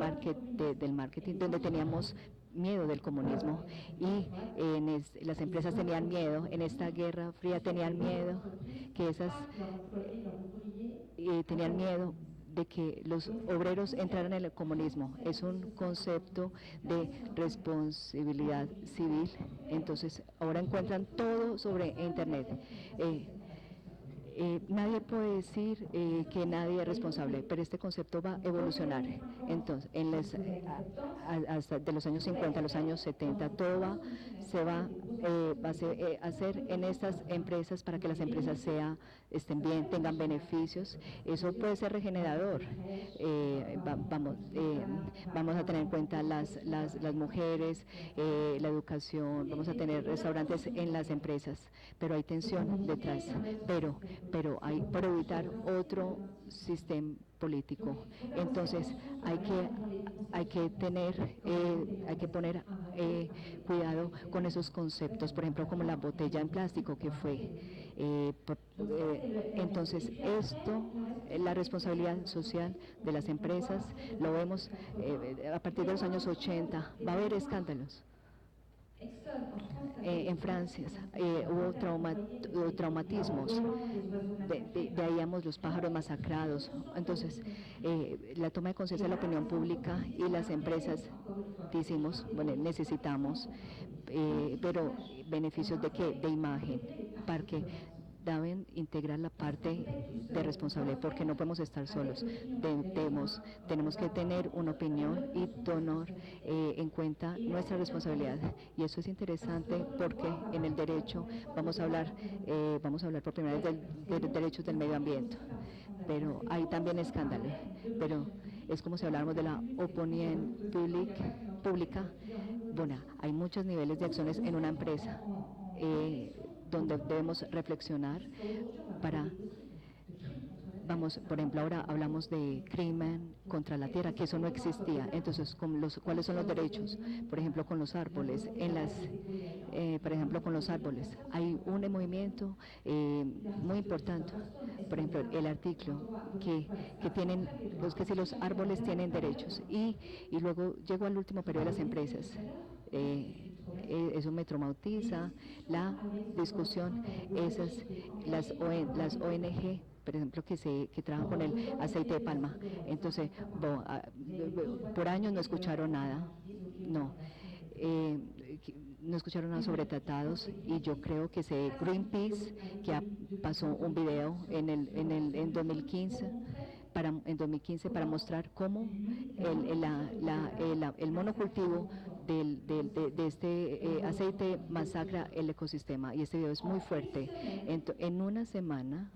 marketing, donde teníamos miedo del comunismo y las empresas tenían miedo, en esta Guerra Fría tenían miedo tenían miedo de que los obreros entraran en el comunismo. Es un concepto de responsabilidad civil. Entonces, ahora encuentran todo sobre Internet. Nadie puede decir que nadie es responsable, pero este concepto va a evolucionar. Entonces, hasta de los años 50 a los años 70, todo se va a hacer en estas empresas para que las empresas estén bien, tengan beneficios. Eso puede ser regenerador. Vamos a tener en cuenta las mujeres, la educación, vamos a tener restaurantes en las empresas, pero hay tensión detrás. Pero hay para evitar otro sistema político. Entonces hay que poner cuidado con esos conceptos, por ejemplo, como la botella en plástico que fue. Entonces la responsabilidad social de las empresas, lo vemos a partir de los años 80, va a haber escándalos. En Francia hubo traumatismos, veíamos los pájaros masacrados. Entonces, la toma de conciencia de la opinión pública y las empresas decimos, bueno, necesitamos, pero beneficios de qué, de imagen, para que deben integrar la parte de responsabilidad, porque no podemos estar solos. Tenemos que tener una opinión y tomar en cuenta nuestra responsabilidad. Y eso es interesante porque en el derecho vamos a hablar por primera vez de derechos del medio ambiente, pero hay también escándalo. Pero es como si habláramos de la opinión pública. Bueno, hay muchos niveles de acciones en una empresa donde debemos reflexionar por ejemplo, ahora hablamos de crimen contra la tierra, que eso no existía. Entonces, ¿cuáles son los derechos? Por ejemplo, con los árboles, por ejemplo, con los árboles, hay un movimiento muy importante. Por ejemplo, el artículo que si los árboles tienen derechos. Y luego llegó al último periodo de las empresas. Eso me traumatiza, la discusión, las ONG, por ejemplo, que trabajan con el aceite de palma. Entonces, por años no escucharon nada, no escucharon nada sobre tratados, y yo creo que Greenpeace, que pasó un video en 2015, para mostrar cómo el monocultivo de este aceite masacra el ecosistema, y este video es muy fuerte. En una semana,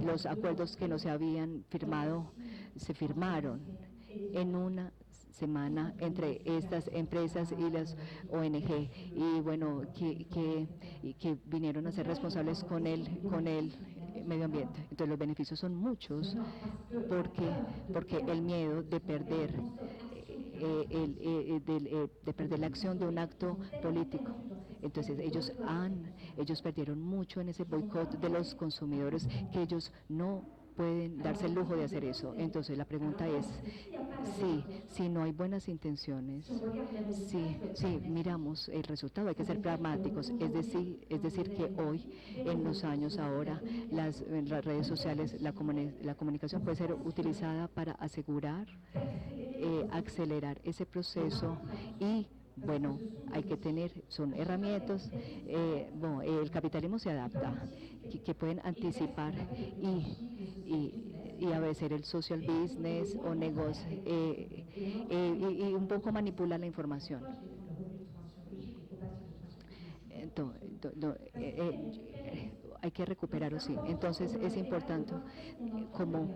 los acuerdos que no se habían firmado, se firmaron en una semana entre estas empresas y las ONG, y bueno, que vinieron a ser responsables con el medio ambiente. Entonces los beneficios son muchos, porque el miedo de perder la acción de un acto político. Entonces ellos perdieron mucho en ese boicot de los consumidores, que ellos no pueden darse el lujo de hacer eso. Entonces la pregunta es, si no hay buenas intenciones, si miramos el resultado, hay que ser pragmáticos. Es decir que hoy, en los años ahora, en las redes sociales, la comunicación puede ser utilizada para asegurar, acelerar ese proceso, y bueno, hay que son herramientas, el capitalismo se adapta, que pueden anticipar y a veces el social business o negocio, y un poco manipular la información. Hay que recuperarlo, sí. Entonces es importante como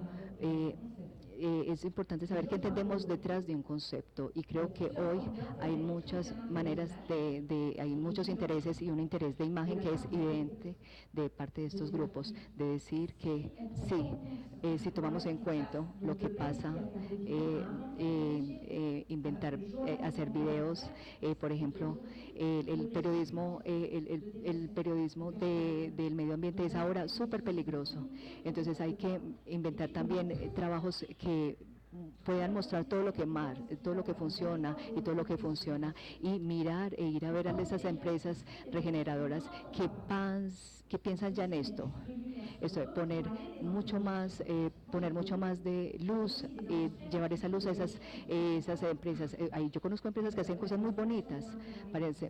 es importante saber qué entendemos detrás de un concepto, y creo que hoy hay muchas maneras hay muchos intereses y un interés de imagen que es evidente de parte de estos grupos, de decir que sí, si tomamos en cuenta lo que pasa, hacer videos, por ejemplo, el periodismo del medio ambiente es ahora súper peligroso, entonces hay que inventar también trabajos que puedan mostrar todo lo que funciona y todo lo que funciona, y mirar e ir a ver a esas empresas regeneradoras que piensan ya en esto poner mucho más de luz, llevar esa luz a esas empresas. Yo conozco empresas que hacen cosas muy bonitas,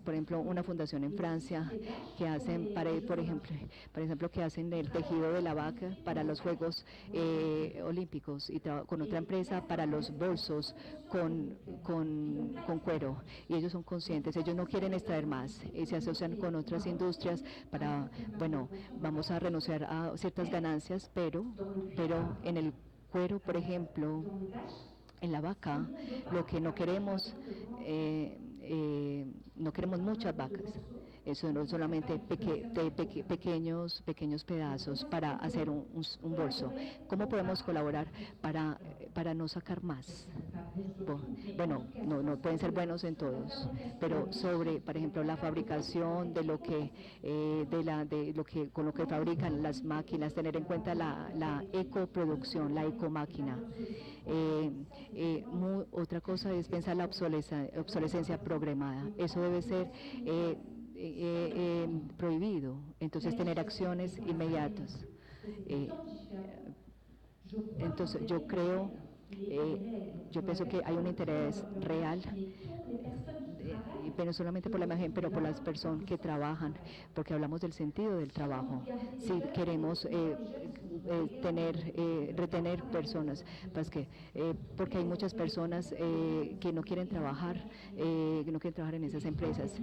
por ejemplo, una fundación en Francia que hacen, por ejemplo, que hacen el tejido de la vaca para los Juegos Olímpicos, y con otra empresa para los bolsos con cuero, y ellos son conscientes, ellos no quieren extraer más, se asocian con otras industrias para, bueno, vamos a renunciar a ciertas ganancias, pero en el cuero, por ejemplo, en la vaca, lo que no queremos, no queremos muchas vacas. Eso no solamente pequeños pedazos para hacer un bolso. ¿Cómo podemos colaborar para no sacar más? Bueno, no pueden ser buenos en todos, pero sobre, por ejemplo, la fabricación de lo que con lo que fabrican las máquinas, tener en cuenta la ecoproducción, la ecomáquina. Otra cosa es pensar la obsolescencia programada. Eso debe ser prohibido, entonces tener acciones inmediatas. Entonces yo pienso que hay un interés real, pero solamente por la imagen, pero por las personas que trabajan, porque hablamos del sentido del trabajo. Si queremos retener personas, porque hay muchas personas que no quieren trabajar, en esas empresas.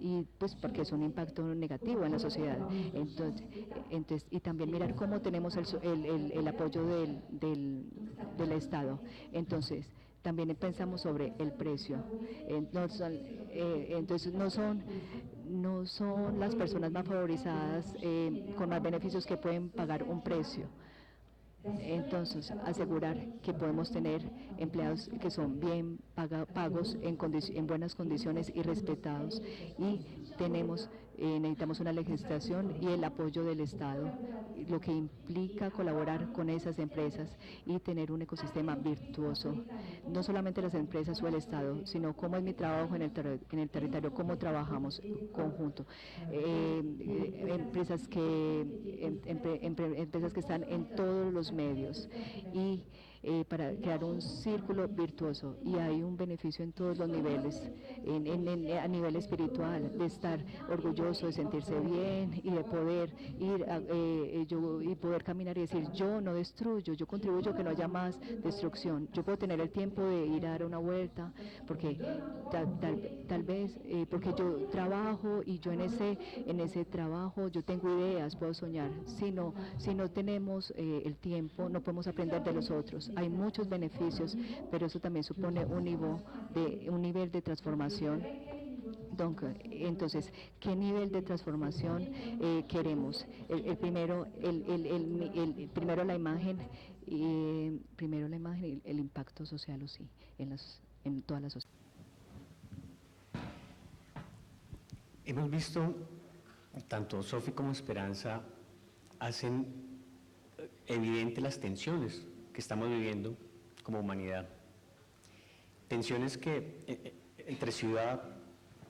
Y pues porque es un impacto negativo en la sociedad. Entonces, y también mirar cómo tenemos el apoyo del Estado. Entonces, también pensamos sobre el precio. Entonces no son las personas más favorizadas con más beneficios que pueden pagar un precio. Entonces, asegurar que podemos tener empleados que son bien pagos en buenas condiciones y respetados, y necesitamos una legislación y el apoyo del Estado, lo que implica colaborar con esas empresas y tener un ecosistema virtuoso, no solamente las empresas o el Estado, sino cómo es mi trabajo en el territorio, cómo trabajamos conjunto. Empresas que están en todos los medios, y para crear un círculo virtuoso, y hay un beneficio en todos los niveles, a nivel espiritual, de estar orgulloso, de sentirse bien, y de poder ir y poder caminar y decir: yo no destruyo, yo contribuyo a que no haya más destrucción. Yo puedo tener el tiempo de ir a dar una vuelta, porque tal vez porque yo trabajo, y yo en ese trabajo yo tengo ideas, puedo soñar. Si no tenemos el tiempo, no podemos aprender de los otros. Hay muchos beneficios, pero eso también supone un nivel de transformación. Entonces, ¿qué nivel de transformación queremos? Primero la imagen, y el impacto social, o sí, en todas las sociedades. Hemos visto, tanto Sofi como Esperanza hacen evidente las tensiones que estamos viviendo como humanidad. Tensiones que entre ciudad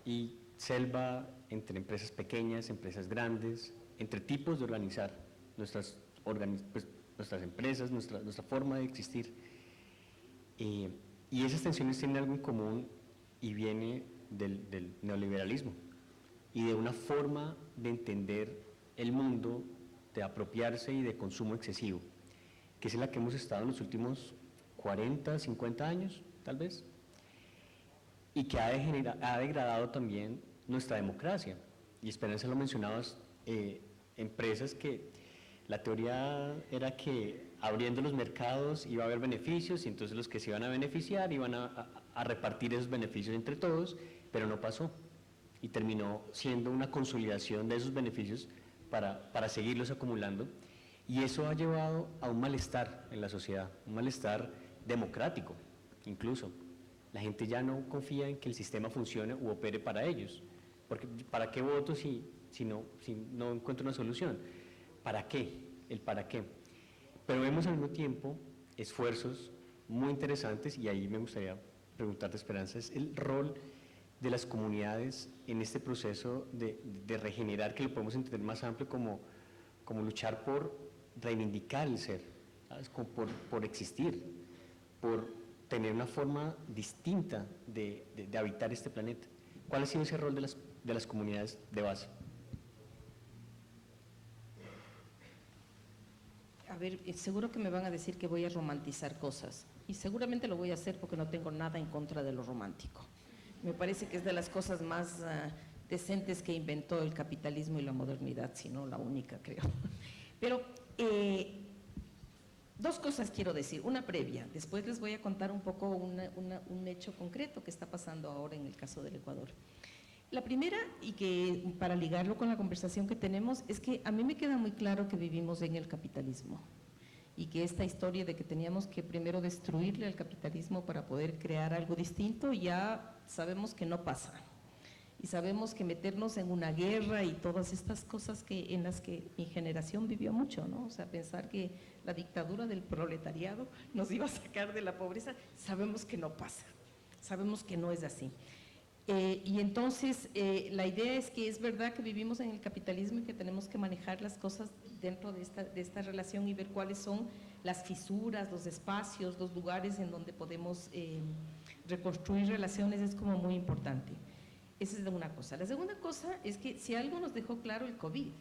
y selva, entre empresas pequeñas, empresas grandes, entre tipos de organizar nuestras empresas, nuestra forma de existir. Y esas tensiones tienen algo en común, y viene del neoliberalismo y de una forma de entender el mundo, de apropiarse y de consumo excesivo, que es en la que hemos estado en los últimos 40, 50 años, tal vez, y que ha degradado también nuestra democracia. Y Esperanza lo mencionabas, empresas que la teoría era que abriendo los mercados iba a haber beneficios y entonces los que se iban a beneficiar iban a repartir esos beneficios entre todos, pero no pasó y terminó siendo una consolidación de esos beneficios para seguirlos acumulando, y eso ha llevado a un malestar en la sociedad, un malestar democrático incluso. La gente ya no confía en que el sistema funcione u opere para ellos, porque ¿para qué voto si no encuentro una solución? ¿Para qué? El para qué. Pero vemos al mismo tiempo esfuerzos muy interesantes, y ahí me gustaría preguntarte, Esperanza, es el rol de las comunidades en este proceso de regenerar, que lo podemos entender más amplio como luchar por reivindicar el ser, ¿sabes? Como por existir, por tener una forma distinta de habitar este planeta. ¿Cuál ha sido ese rol de las comunidades de base? A ver, seguro que me van a decir que voy a romantizar cosas, y seguramente lo voy a hacer porque no tengo nada en contra de lo romántico. Me parece que es de las cosas más decentes que inventó el capitalismo y la modernidad, si no la única, creo. Pero dos cosas quiero decir, una previa, después les voy a contar un poco un hecho concreto que está pasando ahora en el caso del Ecuador. La primera, y que para ligarlo con la conversación que tenemos, es que a mí me queda muy claro que vivimos en el capitalismo, y que esta historia de que teníamos que primero destruirle al capitalismo para poder crear algo distinto, ya sabemos que no pasa. Y sabemos que meternos en una guerra y todas estas cosas en las que mi generación vivió mucho, ¿no? O sea, pensar que la dictadura del proletariado nos iba a sacar de la pobreza, sabemos que no pasa, sabemos que no es así. Y entonces la idea es que es verdad que vivimos en el capitalismo y que tenemos que manejar las cosas dentro de esta relación y ver cuáles son las fisuras, los espacios, los lugares en donde podemos reconstruir relaciones, es como muy importante. Esa es una cosa. La segunda cosa es que si algo nos dejó claro el COVID,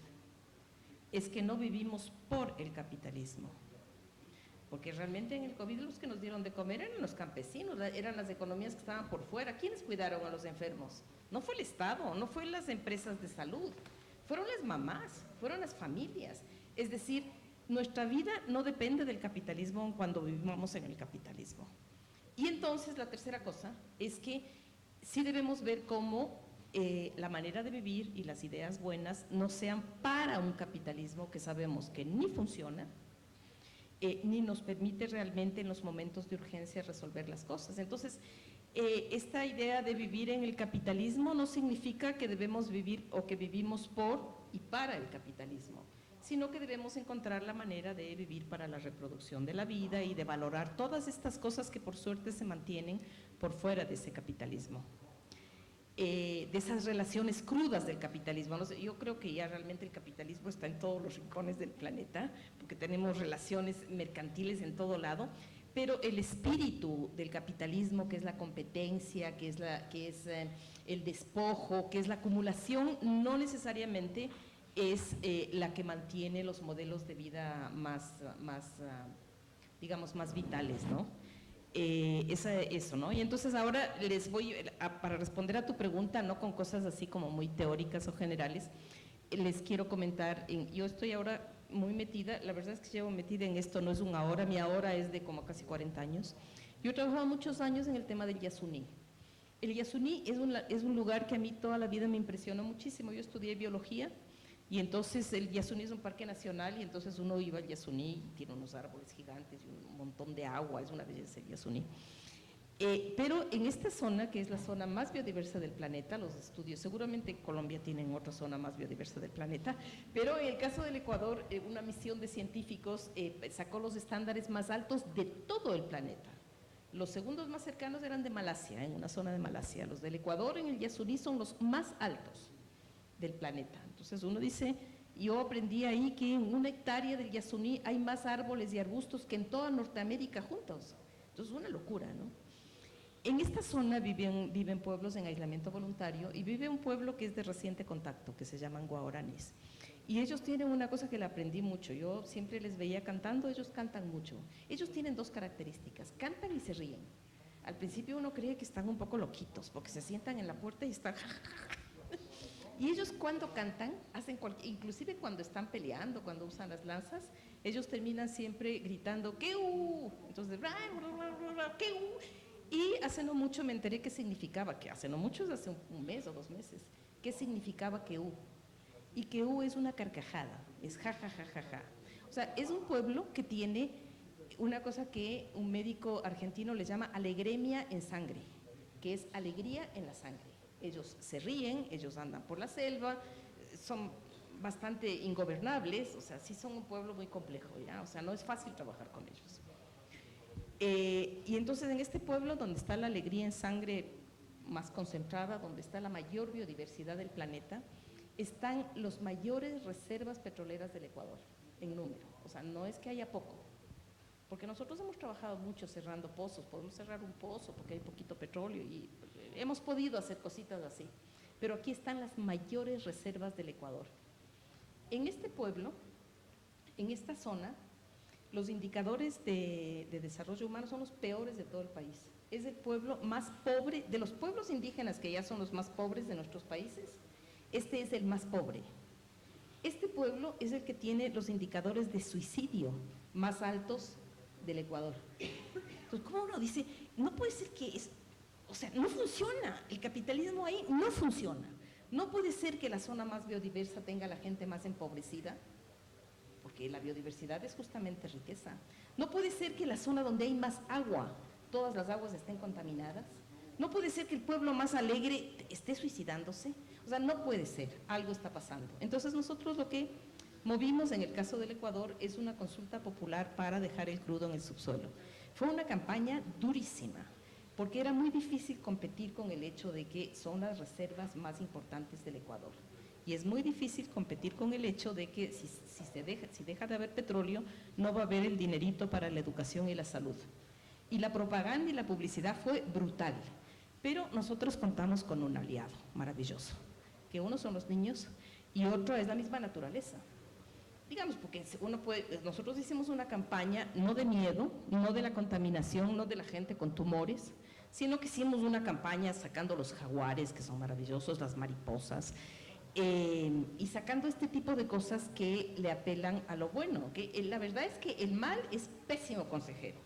es que no vivimos por el capitalismo. Porque realmente en el COVID los que nos dieron de comer eran los campesinos, eran las economías que estaban por fuera. ¿Quiénes cuidaron a los enfermos? No fue el Estado, no fue las empresas de salud, fueron las mamás, fueron las familias. Es decir, nuestra vida no depende del capitalismo cuando vivimos en el capitalismo. Y entonces la tercera cosa es que sí debemos ver cómo la manera de vivir y las ideas buenas no sean para un capitalismo que sabemos que ni funciona, ni nos permite realmente en los momentos de urgencia resolver las cosas. Entonces, esta idea de vivir en el capitalismo no significa que debemos vivir o que vivimos por y para el capitalismo, sino que debemos encontrar la manera de vivir para la reproducción de la vida y de valorar todas estas cosas que por suerte se mantienen por fuera de ese capitalismo. De esas relaciones crudas del capitalismo. No sé, yo creo que ya realmente el capitalismo está en todos los rincones del planeta, porque tenemos relaciones mercantiles en todo lado, pero el espíritu del capitalismo, que es la competencia, que es el despojo, que es la acumulación, no necesariamente es la que mantiene los modelos de vida digamos, más vitales, ¿no? Eso, ¿no? Y entonces ahora les voy, para responder a tu pregunta, no con cosas así como muy teóricas o generales, les quiero comentar, yo estoy ahora muy metida, la verdad es que llevo metida en esto, no es un ahora, mi ahora es de como casi 40 años. Yo he trabajado muchos años en el tema del Yasuní. El Yasuní es un lugar que a mí toda la vida me impresionó muchísimo. Yo estudié biología y entonces el Yasuní es un parque nacional y entonces uno iba al Yasuní, tiene unos árboles gigantes y un montón de agua, es una belleza el Yasuní. Pero en esta zona, que es la zona más biodiversa del planeta, los estudios, seguramente Colombia tienen otra zona más biodiversa del planeta, pero en el caso del Ecuador, una misión de científicos sacó los estándares más altos de todo el planeta. Los segundos más cercanos eran de Malasia, en una zona de Malasia. Los del Ecuador en el Yasuní son los más altos del planeta. Entonces uno dice, yo aprendí ahí que en 1 hectárea del Yasuní hay más árboles y arbustos que en toda Norteamérica juntos. Entonces es una locura, ¿no? En esta zona viven pueblos en aislamiento voluntario y vive un pueblo que es de reciente contacto, que se llaman guaraníes. Y ellos tienen una cosa que le aprendí mucho, yo siempre les veía cantando, ellos cantan mucho. Ellos tienen 2 características, cantan y se ríen. Al principio uno cree que están un poco loquitos, porque se sientan en la puerta y están… Y ellos cuando cantan, inclusive cuando están peleando, cuando usan las lanzas, ellos terminan siempre gritando ¡Queu! Entonces, ¡Queu! Y hace no mucho me enteré qué significaba, que hace no mucho, hace un mes o 2 meses, qué significaba Queu. Y Queu es una carcajada, es ja, ja, ja, ja, ja. O sea, es un pueblo que tiene una cosa que un médico argentino le llama alegremia en sangre, que es alegría en la sangre. Ellos se ríen, ellos andan por la selva, son bastante ingobernables, o sea, sí son un pueblo muy complejo, ¿ya? O sea, no es fácil trabajar con ellos. Y entonces en este pueblo donde está la alegría en sangre más concentrada, donde está la mayor biodiversidad del planeta, están las mayores reservas petroleras del Ecuador, en número. O sea, no es que haya poco, porque nosotros hemos trabajado mucho cerrando pozos, podemos cerrar un pozo porque hay poquito petróleo y hemos podido hacer cositas así, pero aquí están las mayores reservas del Ecuador. En este pueblo, en esta zona, los indicadores de desarrollo humano son los peores de todo el país. Es el pueblo más pobre, de los pueblos indígenas que ya son los más pobres de nuestros países, este es el más pobre. Este pueblo es el que tiene los indicadores de suicidio más altos del Ecuador. Entonces, ¿cómo uno dice? No puede ser que o sea, no funciona, el capitalismo ahí no funciona. No puede ser que la zona más biodiversa tenga la gente más empobrecida, porque la biodiversidad es justamente riqueza. No puede ser que la zona donde hay más agua, todas las aguas estén contaminadas. No puede ser que el pueblo más alegre esté suicidándose. O sea, no puede ser, algo está pasando. Entonces nosotros lo que movimos en el caso del Ecuador es una consulta popular para dejar el crudo en el subsuelo. Fue una campaña durísima, porque era muy difícil competir con el hecho de que son las reservas más importantes del Ecuador. Y es muy difícil competir con el hecho de que si deja de haber petróleo, no va a haber el dinerito para la educación y la salud. Y la propaganda y la publicidad fue brutal. Pero nosotros contamos con un aliado maravilloso, que uno son los niños y otro es la misma naturaleza. Digamos, porque nosotros hicimos una campaña no de miedo, no de la contaminación, no de la gente con tumores, sino que hicimos una campaña sacando los jaguares, que son maravillosos, las mariposas, y sacando este tipo de cosas que le apelan a lo bueno. Que la verdad es que el mal es pésimo consejero.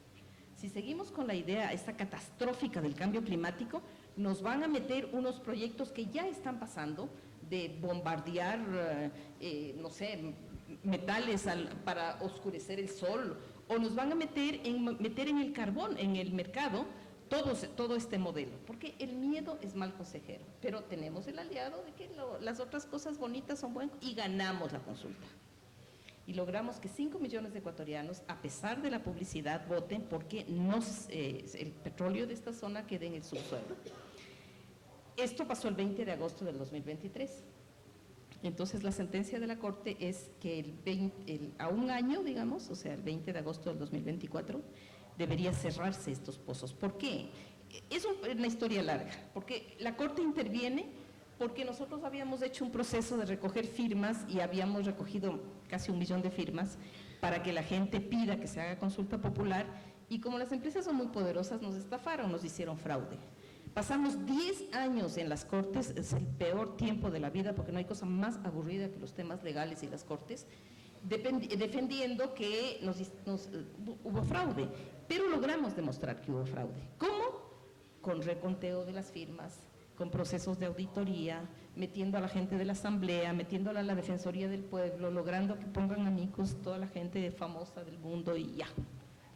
Si seguimos con la idea esta catastrófica del cambio climático, nos van a meter unos proyectos que ya están pasando de bombardear, no sé, metales para oscurecer el sol, o nos van a meter en el carbón, en el mercado, todo este modelo, porque el miedo es mal consejero, pero tenemos el aliado de que las otras cosas bonitas son buenas y ganamos la consulta. Y logramos que 5 millones de ecuatorianos, a pesar de la publicidad, voten porque el petróleo de esta zona quede en el subsuelo. Esto pasó el 20 de agosto del 2023. Entonces, la sentencia de la Corte es que a un año, digamos, o sea, el 20 de agosto del 2024, debería cerrarse estos pozos. ¿Por qué? Es una historia larga, porque la Corte interviene porque nosotros habíamos hecho un proceso de recoger firmas y habíamos recogido casi 1 millón de firmas para que la gente pida que se haga consulta popular, y como las empresas son muy poderosas, nos estafaron, nos hicieron fraude. Pasamos 10 años en las Cortes, es el peor tiempo de la vida porque no hay cosa más aburrida que los temas legales y las Cortes, defendiendo que hubo fraude, pero logramos demostrar que hubo fraude. ¿Cómo? Con reconteo de las firmas, con procesos de auditoría, metiendo a la gente de la Asamblea, metiéndola a la Defensoría del Pueblo, logrando que pongan amigos toda la gente famosa del mundo y ya.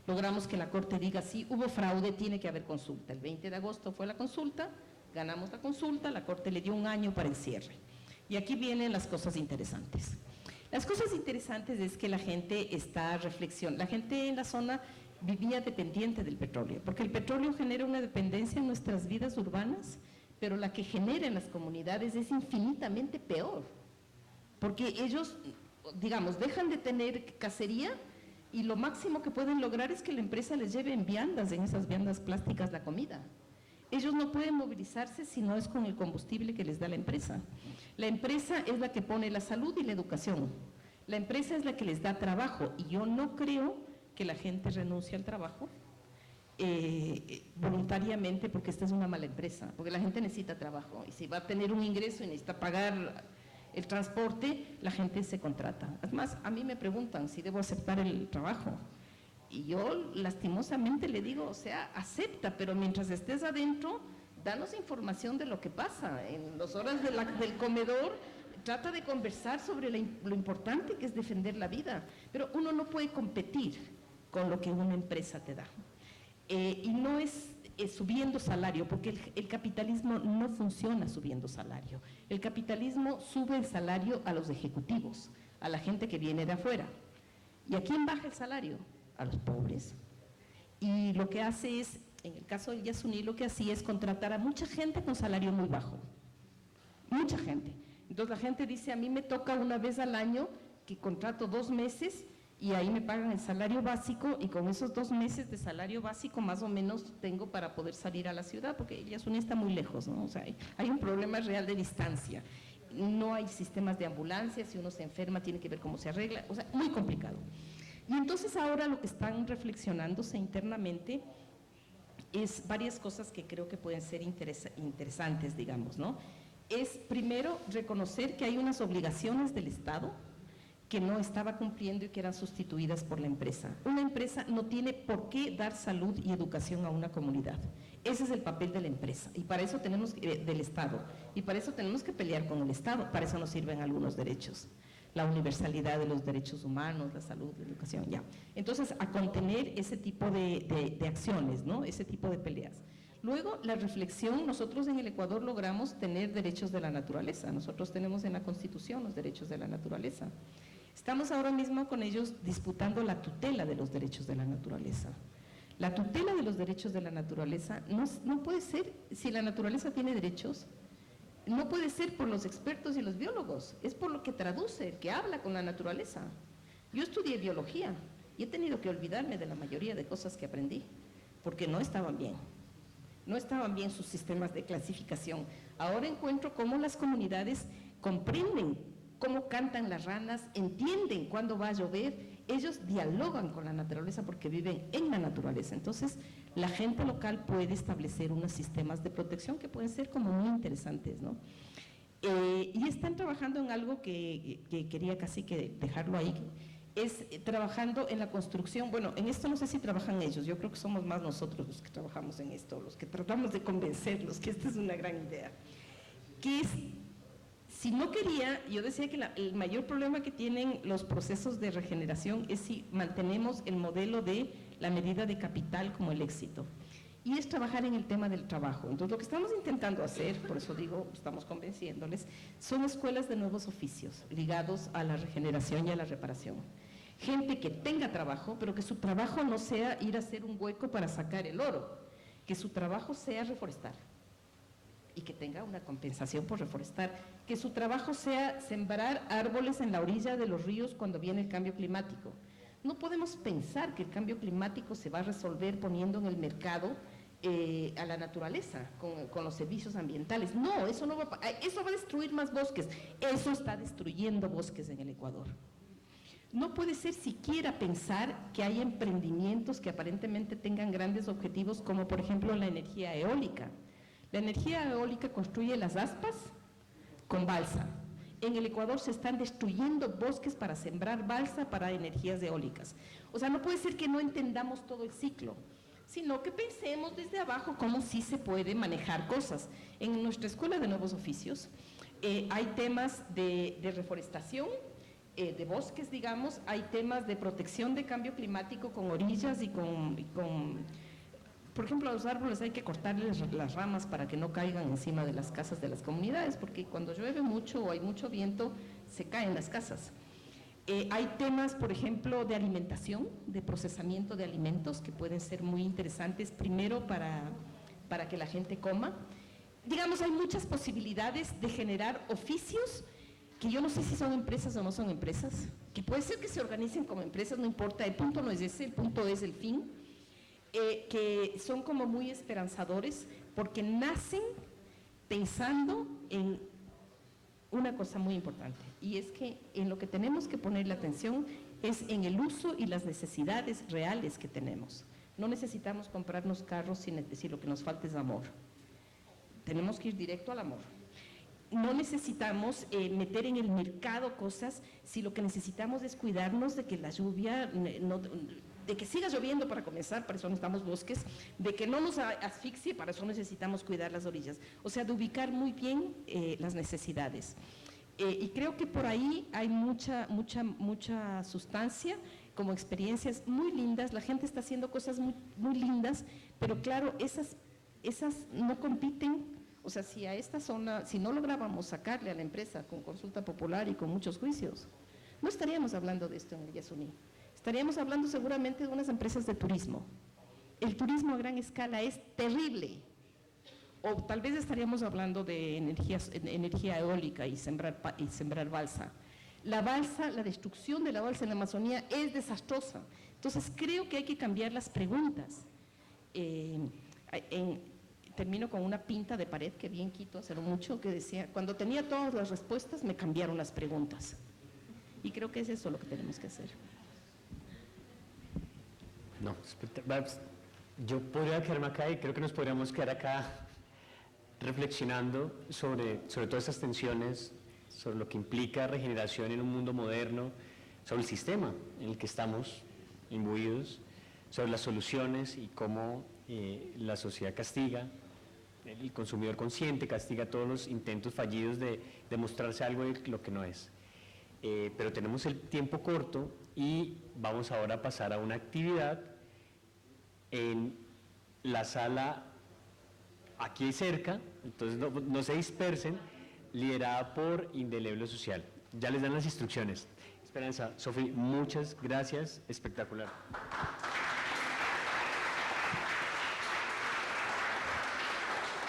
Logramos que la Corte diga, sí, hubo fraude, tiene que haber consulta. El 20 de agosto fue la consulta, ganamos la consulta, la Corte le dio 1 año para el cierre. Y aquí vienen las cosas interesantes. Las cosas interesantes es que la gente está reflexionando, la gente en la zona vivía dependiente del petróleo, porque el petróleo genera una dependencia en nuestras vidas urbanas, pero la que genera en las comunidades es infinitamente peor, porque ellos, digamos, dejan de tener cacería y lo máximo que pueden lograr es que la empresa les lleve en viandas, en esas viandas plásticas, la comida. Ellos no pueden movilizarse si no es con el combustible que les da la empresa. La empresa es la que pone la salud y la educación. La empresa es la que les da trabajo, y yo no creo que la gente renuncie al trabajo voluntariamente porque esta es una mala empresa, porque la gente necesita trabajo y si va a tener un ingreso y necesita pagar el transporte, la gente se contrata. Además, a mí me preguntan si debo aceptar el trabajo y yo lastimosamente le digo, o sea, acepta, pero mientras estés adentro, danos información de lo que pasa. En las horas del comedor, trata de conversar sobre lo importante que es defender la vida, pero uno no puede competir con lo que una empresa te da. Y no es subiendo salario, porque el capitalismo no funciona subiendo salario. El capitalismo sube el salario a los ejecutivos, a la gente que viene de afuera. ¿Y a quién baja el salario? A los pobres. Y lo que hace es, en el caso del Yasuní, lo que hacía es contratar a mucha gente con salario muy bajo. Mucha gente. Entonces la gente dice, a mí me toca una vez al año que contrato 2 meses y ahí me pagan el salario básico y con esos 2 meses de salario básico más o menos tengo para poder salir a la ciudad, porque Yasuní está muy lejos, ¿no? O sea, hay un problema real de distancia. No hay sistemas de ambulancia, si uno se enferma tiene que ver cómo se arregla, o sea, muy complicado. Y entonces ahora lo que están reflexionándose internamente es varias cosas que creo que pueden ser interesantes, digamos, ¿no? Es primero reconocer que hay unas obligaciones del Estado que no estaba cumpliendo y que eran sustituidas por la empresa. Una empresa no tiene por qué dar salud y educación a una comunidad. Ese es el papel de la empresa y para eso tenemos del Estado y para eso tenemos que pelear con el Estado. Para eso nos sirven algunos derechos, la universalidad de los derechos humanos, la salud, la educación, ya. Entonces, a contener ese tipo de acciones, ¿no? Ese tipo de peleas. Luego, la reflexión, nosotros en el Ecuador logramos tener derechos de la naturaleza. Nosotros tenemos en la Constitución los derechos de la naturaleza. Estamos ahora mismo con ellos disputando la tutela de los derechos de la naturaleza. La tutela de los derechos de la naturaleza no puede ser, si la naturaleza tiene derechos, no puede ser por los expertos y los biólogos, es por lo que traduce, el que habla con la naturaleza. Yo estudié biología y he tenido que olvidarme de la mayoría de cosas que aprendí, porque no estaban bien. No estaban bien sus sistemas de clasificación. Ahora encuentro cómo las comunidades comprenden cómo cantan las ranas, entienden cuándo va a llover, ellos dialogan con la naturaleza porque viven en la naturaleza. Entonces, la gente local puede establecer unos sistemas de protección que pueden ser como muy interesantes, ¿no? Y están trabajando en algo que quería casi que dejarlo ahí, es trabajando en la construcción. Bueno, en esto no sé si trabajan ellos, yo creo que somos más nosotros los que trabajamos en esto, los que tratamos de convencerlos que esta es una gran idea, que es, si no quería, yo decía que el mayor problema que tienen los procesos de regeneración es si mantenemos el modelo de la medida de capital como el éxito. Y es trabajar en el tema del trabajo. Entonces, lo que estamos intentando hacer, por eso digo, estamos convenciéndoles, son escuelas de nuevos oficios ligados a la regeneración y a la reparación. Gente que tenga trabajo, pero que su trabajo no sea ir a hacer un hueco para sacar el oro, que su trabajo sea reforestar y que tenga una compensación por reforestar, que su trabajo sea sembrar árboles en la orilla de los ríos cuando viene el cambio climático. No podemos pensar que el cambio climático se va a resolver poniendo en el mercado a la naturaleza, con los servicios ambientales. No, eso va a destruir más bosques. Eso está destruyendo bosques en el Ecuador. No puede ser siquiera pensar que hay emprendimientos que aparentemente tengan grandes objetivos, como por ejemplo la energía eólica. La energía eólica construye las aspas con balsa. En el Ecuador se están destruyendo bosques para sembrar balsa para energías eólicas. O sea, no puede ser que no entendamos todo el ciclo, sino que pensemos desde abajo cómo sí se puede manejar cosas. En nuestra Escuela de Nuevos Oficios hay temas de reforestación, de bosques, digamos, hay temas de protección de cambio climático con orillas y con por ejemplo, a los árboles hay que cortarles las ramas para que no caigan encima de las casas de las comunidades, porque cuando llueve mucho o hay mucho viento, se caen las casas. Hay temas, por ejemplo, de alimentación, de procesamiento de alimentos, que pueden ser muy interesantes, primero para que la gente coma. Digamos, hay muchas posibilidades de generar oficios, que yo no sé si son empresas o no son empresas, que puede ser que se organicen como empresas, no importa, el punto no es ese, el punto es el fin. Que son como muy esperanzadores porque nacen pensando en una cosa muy importante, y es que en lo que tenemos que poner la atención es en el uso y las necesidades reales que tenemos, No necesitamos comprarnos carros si lo que nos falta es amor. Tenemos que ir directo al amor. No necesitamos meter en el mercado cosas si lo que necesitamos es cuidarnos de que la lluvia, de que siga lloviendo para comenzar, para eso necesitamos bosques, de que no nos asfixie, para eso necesitamos cuidar las orillas. O sea, de ubicar muy bien las necesidades. Y creo que por ahí hay mucha sustancia, como experiencias muy lindas. La gente está haciendo cosas muy lindas, pero claro, esas no compiten. O sea, si a esta zona, si no lográbamos sacarle a la empresa con consulta popular y con muchos juicios, no estaríamos hablando de esto en el Yasuní. Estaríamos hablando seguramente de unas empresas de turismo. El turismo a gran escala es terrible. O tal vez estaríamos hablando de energía eólica y sembrar balsa. La destrucción de la balsa en la Amazonía es desastrosa. Entonces, creo que hay que cambiar las preguntas. Termino con una pinta de pared que vi en Quito hace no mucho, que decía, cuando tenía todas las respuestas, me cambiaron las preguntas. Y creo que es eso lo que tenemos que hacer. No, yo podría quedarme acá y creo que nos podríamos quedar acá reflexionando sobre todas estas tensiones, sobre lo que implica regeneración en un mundo moderno, sobre el sistema en el que estamos imbuidos, sobre las soluciones y cómo la sociedad castiga, el consumidor consciente castiga todos los intentos fallidos de demostrarse algo de lo que no es. Pero tenemos el tiempo corto y vamos ahora a pasar a una actividad en la sala aquí cerca, entonces no se dispersen, liderada por Indeleble Social. Ya les dan las instrucciones. Esperanza, Sofi, muchas gracias, espectacular.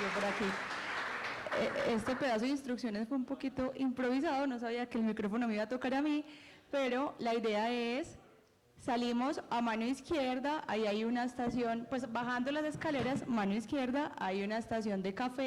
Yo por aquí. Este pedazo de instrucciones fue un poquito improvisado, no sabía que el micrófono me iba a tocar a mí, pero la idea es, salimos a mano izquierda, ahí hay una estación, pues bajando las escaleras, mano izquierda, hay una estación de café.